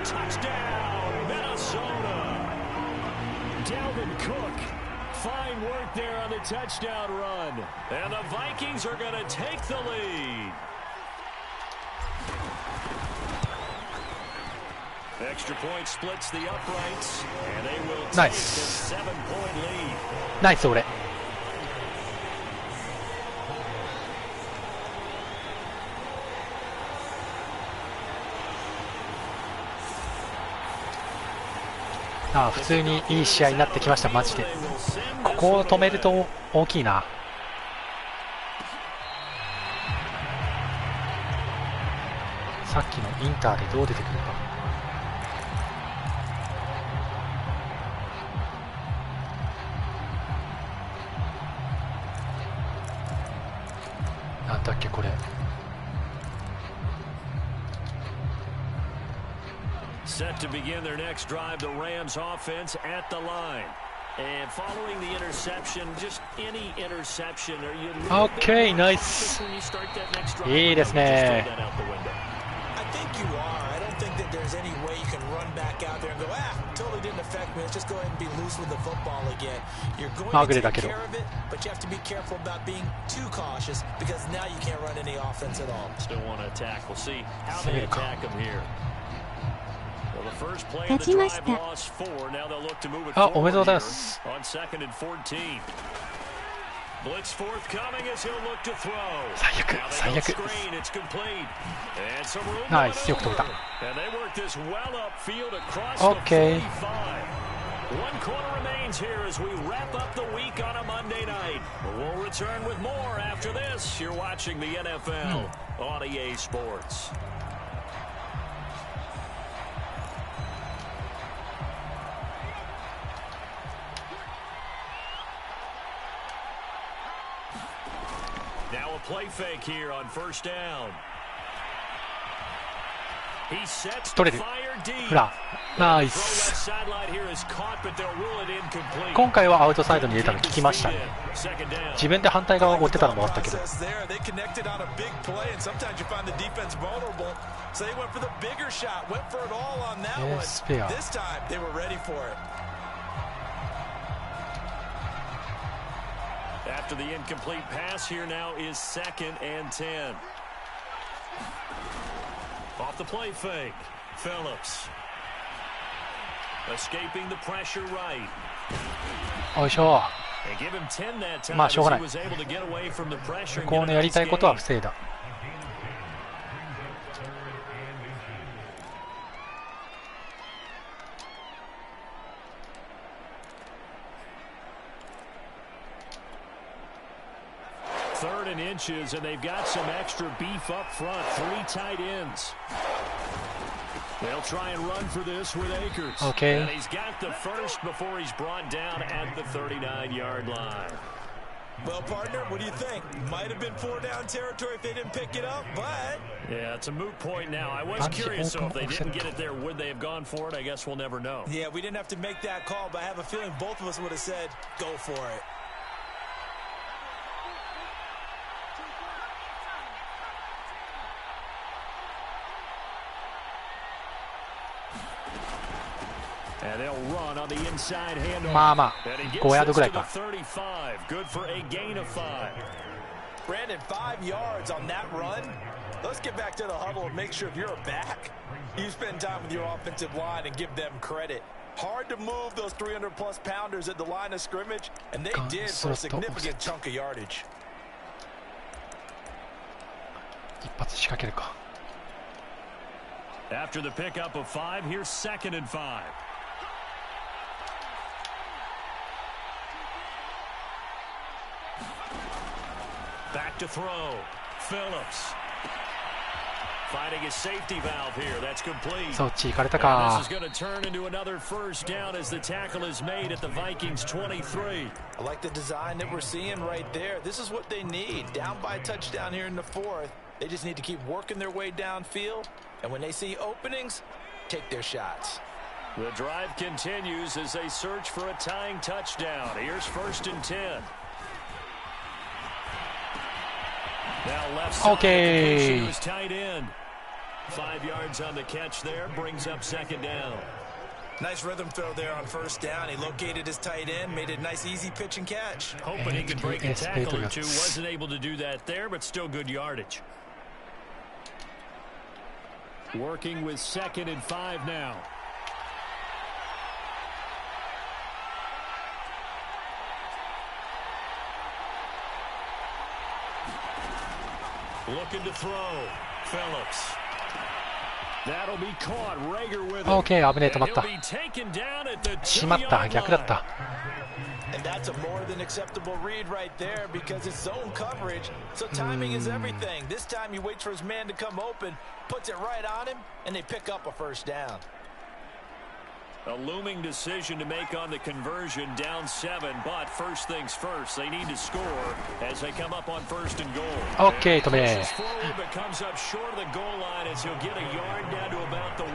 Touchdown, Minnesota. Dalvin Cook. Fine work there on the touchdown run. And the Vikings are going to take the lead. Extra point splits the uprights, and they will take a 7-point lead. ナイス俺。普通にいい試合になってきました。マジでここを止めると大きいな。さっきのインターでどう出てくるか。なんだっけこれ。Set to begin their next drive, the Rams offense at the line. And following the interception, just any interception, are you Okay, nice. いいですね。 I think you are. I don't think that there's any way you can run back out there and go, totally didn't affect me. Let's just go ahead and be loose with the football again. You're going to take care of it, but you have to be careful about being too cautious because now you can't run any offense at all. Still want to attack. We'll see how they attack them here. 立ちました。おめでとうございます。最悪最悪。ナイス、よく止めた。OK。One quarter remains here as we wrap up the week on a Monday night. We'll return with more after this. You're watching the NFL on EA Sports. Now a play fake here on first down. 取れる。フラナイス。今回はアウトサイドに入れたの聞きましたね。自分で反対側を追ってたのもあったけど。スペア。After the incomplete pass, here now is 2nd and 10. Off the play fake, Phillips. Escaping the pressure right. よいしょ。 They give him 10 that time まあしょうがない。 as he was able to get away from the pressure. 向こうのやりたいことは防いだ。Third and inches, and they've got some extra beef up front. 3 tight ends. They'll try and run for this with Akers. Okay. And he's got the first before he's brought down at the 39-yard line. Well, partner, what do you think? Might have been 4-down territory if they didn't pick it up, but... Yeah, it's a moot point now. I was curious, so if they didn't get it there, would they have gone for it? I guess we'll never know. Yeah, we didn't have to make that call, but I have a feeling both of us would have said, go for it. And they'll run on the inside handoff. まあまあ5ヤードぐらいか。 Good for a gain of 5. Brandon, 5 yards on that run. Let's get back to the huddle and make sure if you're a back, you spend time with your offensive line and give them credit. Hard to move those 300-plus pounders at the line of scrimmage, and they did for a significant chunk of yardage. 一発仕掛けるか。 After the pickup of 5, here's 2nd and 5. Back to throw. Phillips. Finding his safety valve here. That's complete. そっち行かれた And か。 this is going to turn into another first down as the tackle is made at the Vikings 23. I like the design that we're seeing right there. This is what they need. Down by a touchdown here in the 4th. They just need to keep working their way downfield. And when they see openings, take their shots. The drive continues as they search for a tying touchdown. Here's 1st and 10. Now left side. Okay. Was tight end. 5 yards on the catch there, brings up 2nd down. Nice rhythm throw there on 1st down. He located his tight end, made a nice easy pitch and catch. Hoping he could break a tackle or two. Wasn't able to do that there, but still good yardage. Working with 2nd and 5 now. Looking to throw. Phillips. That'll be caught. Rager with it. OK、危ねえ、止まった。 He'll be taken down at the しまった、逆だった。 And that's a more than acceptable read right there because it's zone coverage, so timing is everything. This time he waits for his man to come open, puts it right on him, and they pick up a 1st down. A looming decision to make on the conversion, down 7, but first things first, they need to score as they come up on 1st and goal. OK、止め。 Forward, but comes up short of the goal line as he'll get a yard down to about the 1.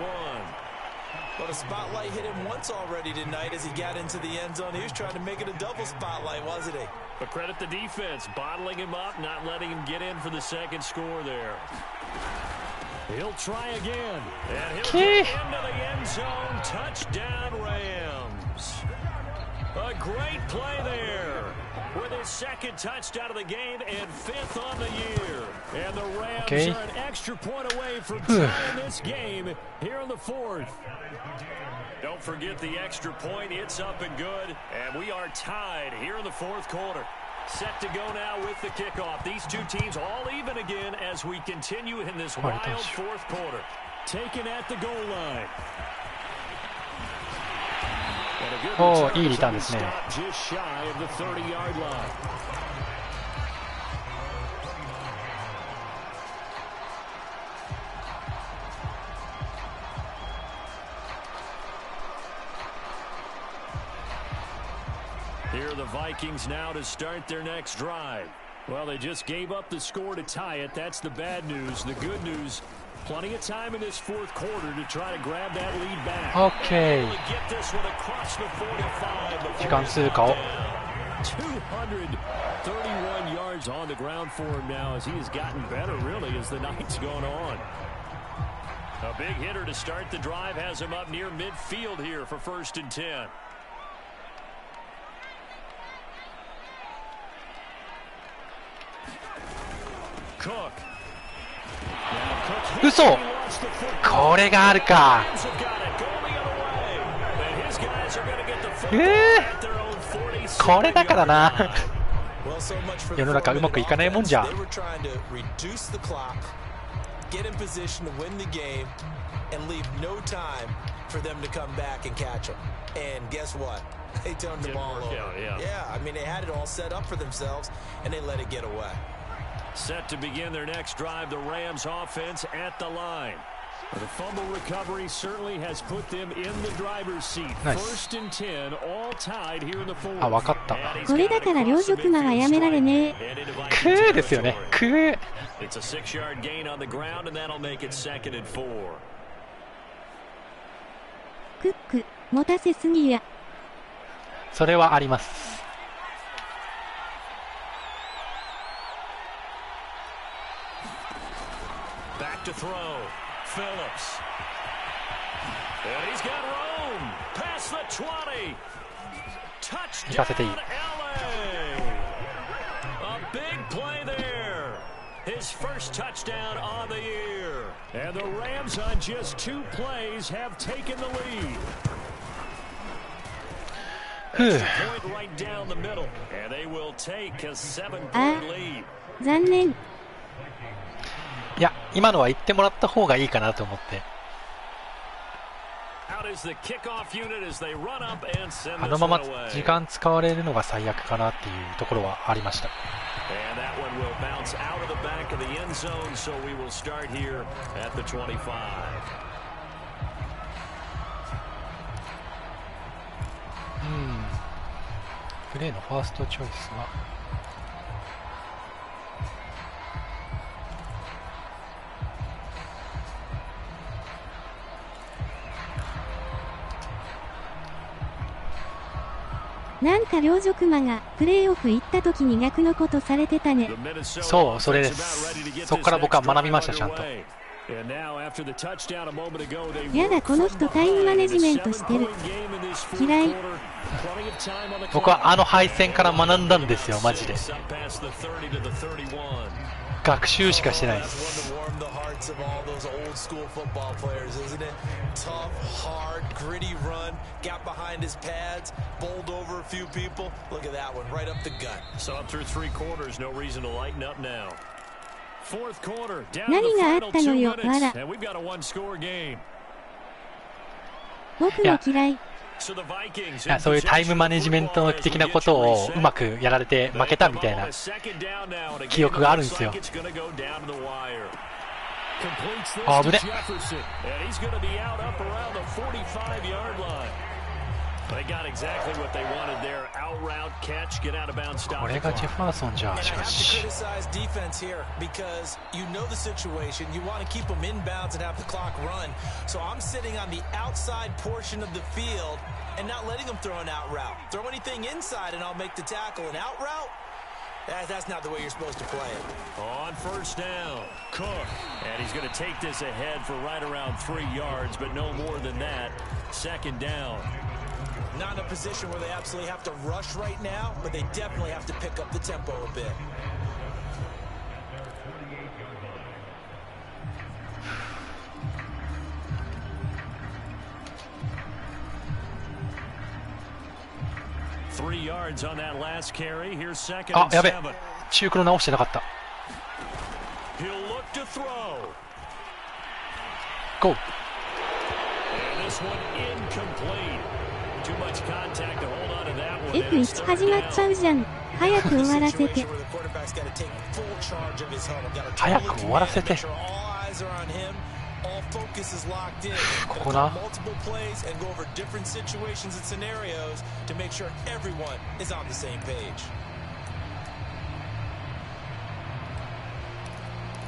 Well, the spotlight hit him once already tonight as he got into the end zone. He was trying to make it a double spotlight, wasn't he? But credit the defense, bottling him up, not letting him get in for the 2nd score there. He'll try again, and he'll get into the end zone. Touchdown, Rams. A great play there with his 2nd touchdown of the game and 5th on the year. And the Rams are an extra point away from tying this game here in the 4th. Don't forget the extra point. It's up and good, and we are tied here in the 4th quarter. Set to go now with the kickoff. These two teams all even again as we continue in this wild fourth quarter. Taken at the goal line. おお、いいリターンですね。 Just shy of the 30-yard line. Here are the Vikings now to start their next drive. Well, they just gave up the score to tie it. That's the bad news. The good news, plenty of time in this fourth quarter to try to grab that lead back. Okay. Get this one across the 45. 時間通過を。 231 yards on the ground for him now as he has gotten better really as the night's gone on. A big hitter to start the drive has him up near midfield here for 1st and 10. Cook. 嘘、これがあるか。これだからな。世の中うまくいかないもんじゃ。Get in position to win the game and leave no time for them to come back and catch them. And guess what? They turned the ball over. Yeah, I mean, they had it all set up for themselves, and they let it get away. Set to begin their next drive, the Rams offense at the line. The fumble recovery certainly has put them in the driver's seat. First and 10, all tied here in the fourth. あ、わかった。これだから両辱魔はやめられねえ。くーですよね。くー。It's a 6-yard gain on the ground, and that'll make it 2nd and 4. クック、持たせすぎや。それはあります。Back to throw. Phillips. And he's got room. Past the 20. Touchdown, LA. A big play there. His first touchdown on the year. And the Rams on just 2 plays have taken the lead. Point right down the middle. And they will take a 7-point lead. 残念。いや、今のは言ってもらった方がいいかなと思って。あのまま時間使われるのが最悪かなっていうところはありました。プレーのファーストチョイスはなんか両辱魔がプレーオフ行った時に逆のことされてたね。そう、それです。そこから僕は学びました、ちゃんと。やだ、この人タイムマネジメントしてる。嫌い。僕はあの敗戦から学んだんですよ、マジで。学習しかしてないです。何があったのよ、わら。僕も嫌い。そういうタイムマネジメント的なことをうまくやられて負けたみたいな記憶があるんですよ。あぶね。これがジェファーソンじゃ、しかし。And not letting them throw an out route. Throw anything inside and I'll make the tackle. An out route? That's not the way you're supposed to play it. On first down, Cook. And he's going to take this ahead for right around 3 yards, but no more than that. 2nd down. Not in a position where they absolutely have to rush right now, but they definitely have to pick up the tempo a bit. あ、やべ、中黒直してなかった。ゴー。F1 始まっちゃうじゃん。早く終わらせて。早く終わらせて。ここな。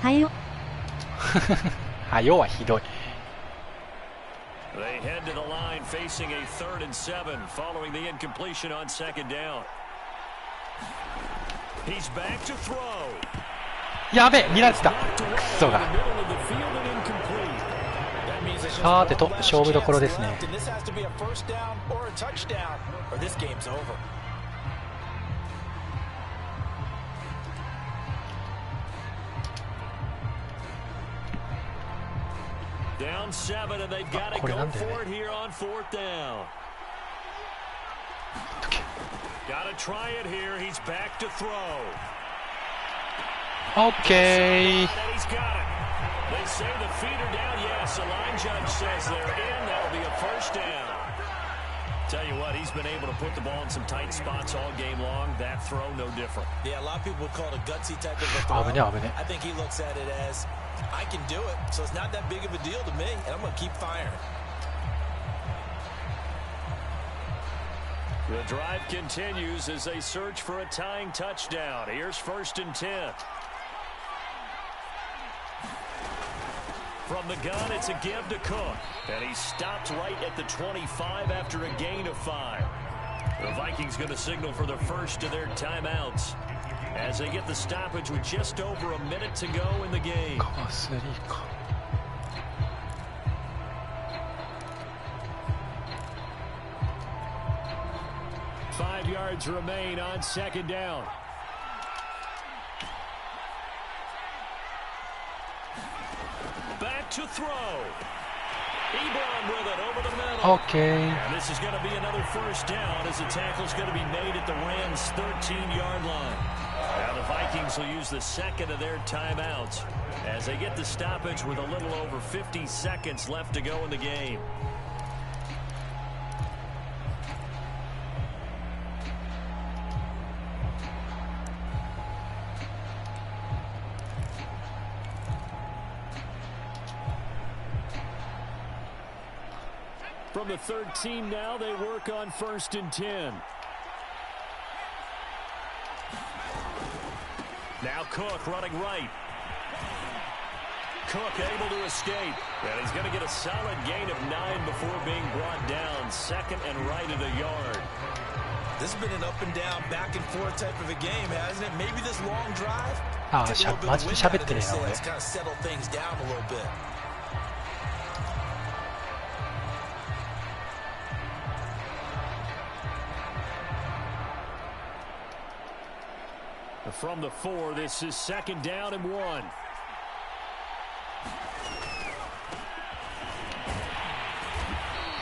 はよ。はよはひどい。They head to the line facing a 3rd and 7 following the incompletion on 2nd down. He's back to throw. やべ、見られてた。クソが。さてと勝負どころですね。Down 7 and they've got to go for it here on 4th down. Got to try it here. He's back to throw. Okay. He's got it. They say the feet are down. Yes, the line judge says they're in. That'll be a 1st down. Tell you what, he's been able to put the ball in some tight spots all game long. That throw, no different. Yeah, a lot of people would call it a gutsy type of a throw. I think he looks at it as, I can do it, so it's not that big of a deal to me, and I'm going to keep firing. The drive continues as they search for a tying touchdown. Here's 1st and 10. From the gun, it's a give to Cook. And he stopped right at the 25 after a gain of 5. The Vikings going to signal for the first of their timeouts as they get the stoppage with just over a minute to go in the game. 5 yards remain on 2nd down. Back to throw. Ebron with it over the middle. Okay. And this is going to be another 1st down as the tackle's going to be made at the Rams' 13-yard line. Now the Vikings will use the 2nd of their timeouts as they get the stoppage with a little over 50 seconds left to go in the game. From the 13 now, they work on 1st and 10. Now Cook running right. Cook able to escape. And he's going to get a solid gain of 9 before being brought down. 2nd and right at a yard. This has been an up and down, back and forth type of a game, hasn't it? Maybe this long drive. Take a little bit of wind out of this, let's kind of settle things down a little bit. From the 4, this is 2nd down and 1.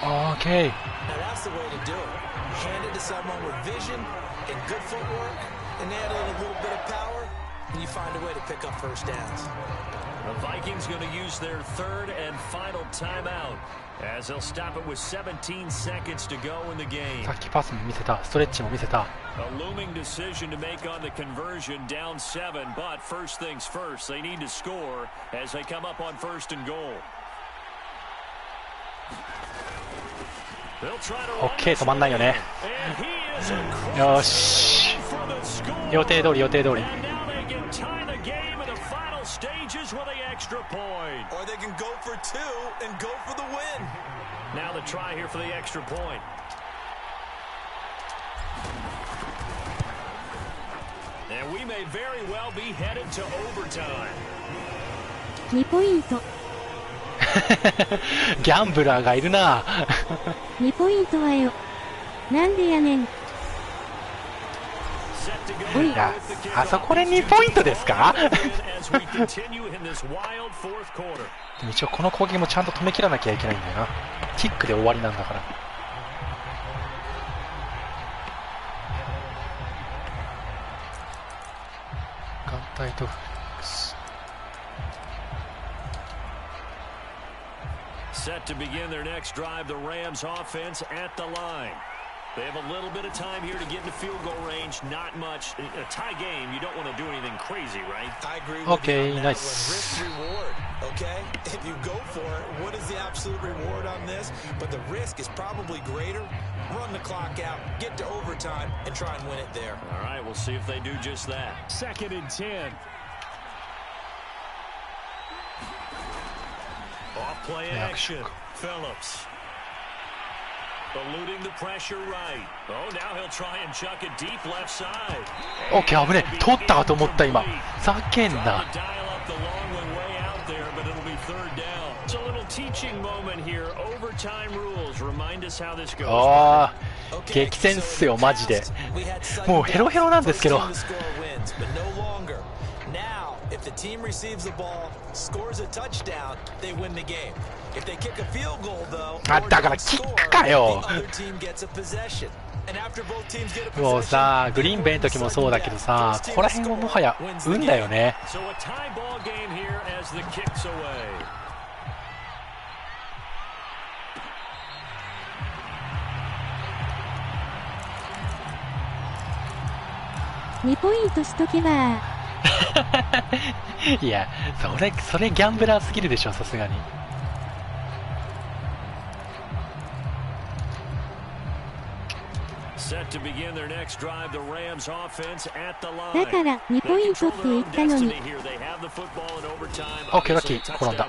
Okay. Now that's the way to do it. Hand it to someone with vision and good footwork, and add a little bit of power, and you find a way to pick up 1st downs. The Vikings going to use their 3rd and final timeout as they'll stop it with 17 seconds to go in the game. さっきパスも見せた、ストレッチも見せた。A looming decision to make on the conversion, down 7, but first things first, they need to score as they come up on 1st and goal. OK、止まんないよね。よし。予定通り、予定通り。Stages with the extra point. Or they can go for 2 and go for the win. Now the try here for the extra point. And we may very well be headed to overtime. 2ポイント。ギャンブラーがいるな。2ポイントはよ。なんでやねん。いや、あそこで2ポイントですか？でも一応この攻撃もちゃんと止めきらなきゃいけないんだよな。キックで終わりなんだから。間帯とフレックス。Set to begin their next drive, the Rams offense at the line. They have a little bit of time here to get into field goal range. Not much. A tie game, you don't want to do anything crazy, right? I agree with you on that nice. one. Risk reward, okay? If you go for it, what is the absolute reward on this? But the risk is probably greater. Run the clock out, get to overtime, and try and win it there. All right, we'll see if they do just that. 2nd and 10. Off play action. Phillips. Eluding the pressure right. Oh, now he'll try and chuck it deep left side. OK、危ねえ。取ったかと思った今。ざけんな。Dial up the long one way out there, but it'll be 3rd down. It's a little teaching moment here. Overtime rules remind us how this goes. ああ、激戦っすよマジで。もうヘロヘロなんですけど。If the team receives the ball, scores a touchdown, they win the game. If they kick a field goal, though, あ、だからキックかよ。 the other team gets a possession. And after both teams get a possession, もうさ、グリーンベイの時もそうだけどさ、ここら辺はもはや運だよね。So a tie ball game here as the kicks away. 2ポイントしとけば。いや、それギャンブラーすぎるでしょ、さすがに。Set to begin their next drive, the Rams offense at the line. だから2ポイントって言ったのに。OK、ラッキー、転んだ。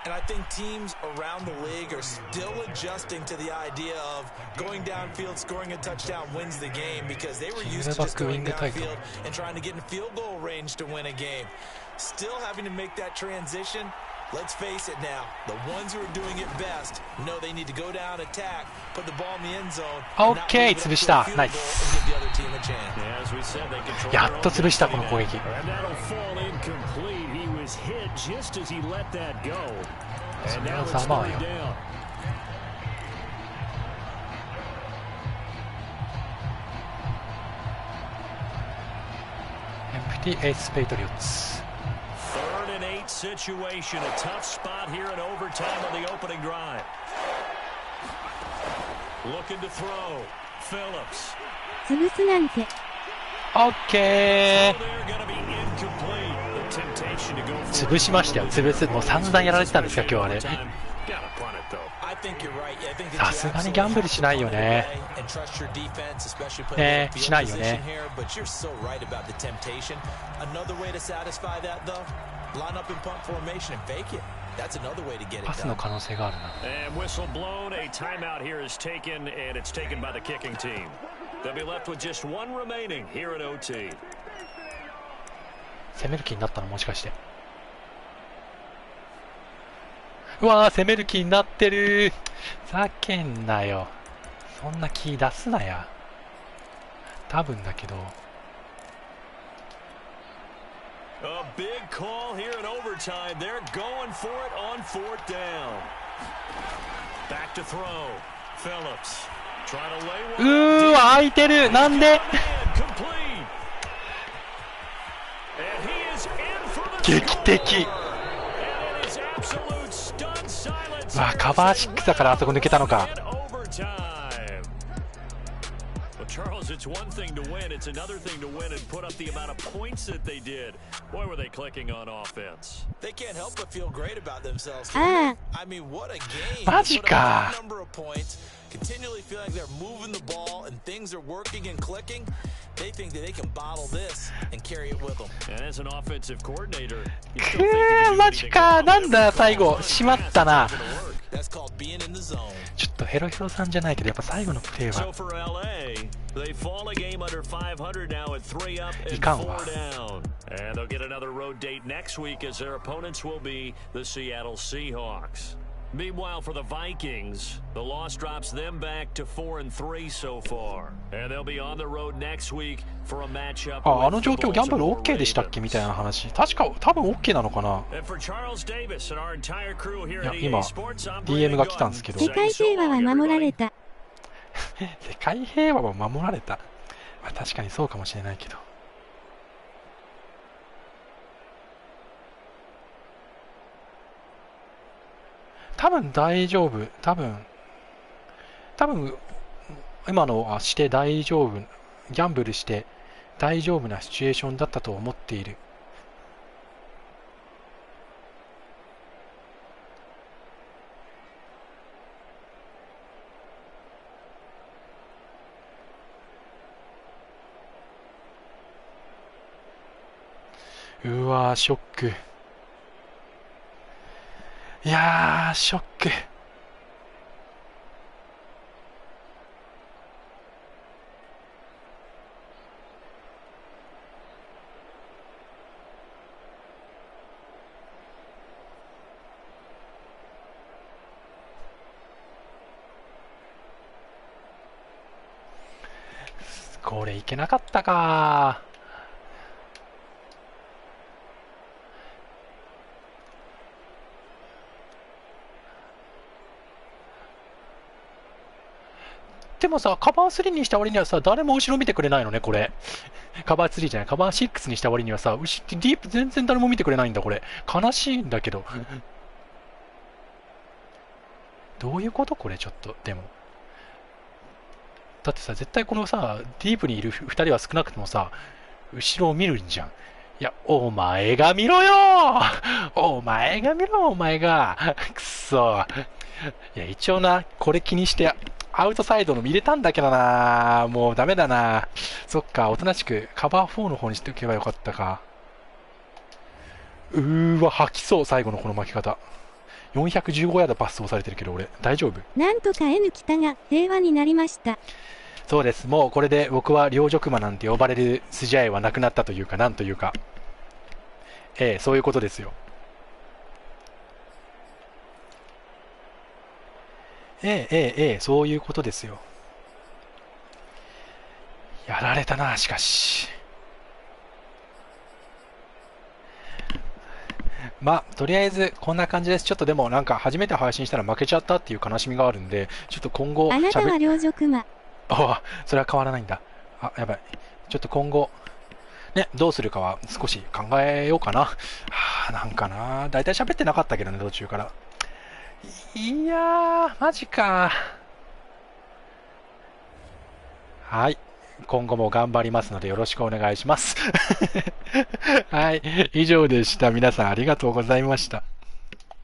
And I think teams around the league are still adjusting to the idea of going downfield, scoring a touchdown wins the game because they were used to just going downfield and trying to get in field goal range to win a game. Still having to make that transition. Let's face it now, the ones who are doing it best know they need to go down, attack, put the ball in the end zone. OK、潰した。ナイス。やっと潰した、この攻撃。それはざまあよ。エンプティエースペイトリオッツ。3rd and 8 situation, a tough spot here in overtime on the opening drive. Looking to throw, Phillips. 潰すなんて。OK。潰しましたよ。潰す。もう散々やられてたんですか今日あれ。さすがにギャンブルしないよね。ねえ、しないよね。パスの可能性があるな。攻める気になったのもしかして。うわー、攻める気になってる。ざけんなよ。そんな気出すなや。多分だけど。うーわ、空いてる。なんで劇的。わあ、カバー6だからあそこ抜けたのか。Charles, it's one thing to win, it's another thing to win and put up the amount of points that they did. Boy, were they clicking on offense. They can't help but feel great about themselves. I mean, what a game. マジか。Number of points, continually feeling like they're moving the ball and things are working and clicking. They think that they can bottle this and carry it with them. And as an offensive coordinator, マジか。なんだ最後しまったな。 That's called being in the zone. ちょっとヘロヘロさんじゃないけどやっぱ最後のプレーは。 So for LA, they fall a game under 500 now at 3 up and 4 down. And they'll get another road date next week as their opponents will be the Seattle Seahawks. Meanwhile, for the Vikings, the loss drops them back to 4-3 so far. And they'll be on the road next week for a matchup. あの状況ギャンブル OK でしたっけみたいな話。確か多分 OK なのかな。いや今 DM が来たんですけど。世界平和は守られた。世界平和は守られた。まあ、確かにそうかもしれないけど。多分大丈夫。多分、今のはして大丈夫。ギャンブルして大丈夫なシチュエーションだったと思っている。うわー、ショック。いやー、ショック。これいけなかったか。でもさ、カバー3にした割にはさ、誰も後ろ見てくれないのね、これ。カバー3じゃない、カバー6にした割にはさ、ディープ全然誰も見てくれないんだ、これ。悲しいんだけど。どういうことこれ、ちょっと、でも。だってさ、絶対このさ、ディープにいる2人は少なくともさ、後ろを見るんじゃん。いや、お前が見ろよお前が見ろ、お前が。くそ。いや、一応な、これ気にして、アウトサイドの見れたんだけどな。もうダメだな。そっか、おとなしくカバー4の方にしておけばよかったか。吐きそう、最後のこの巻き方。415ヤードパスをされてるけど、俺、大丈夫？なんとか N 北が平和になりました。そうです。もうこれで僕は両辱魔なんて呼ばれる筋合いはなくなったというか、なんというか。そういうことですよ。そういうことですよ。やられたな、しかし。まあ、とりあえずこんな感じです。ちょっとでもなんか初めて配信したら負けちゃったっていう悲しみがあるんで、ちょっと今後あなたは両辱魔。あ、それは変わらないんだ。あ、やばい。ちょっと今後、ね、どうするかは少し考えようかな。なんかな。だいたい喋ってなかったけどね、途中から。いやー、マジか。はい。今後も頑張りますのでよろしくお願いします。はい。以上でした。皆さんありがとうございました。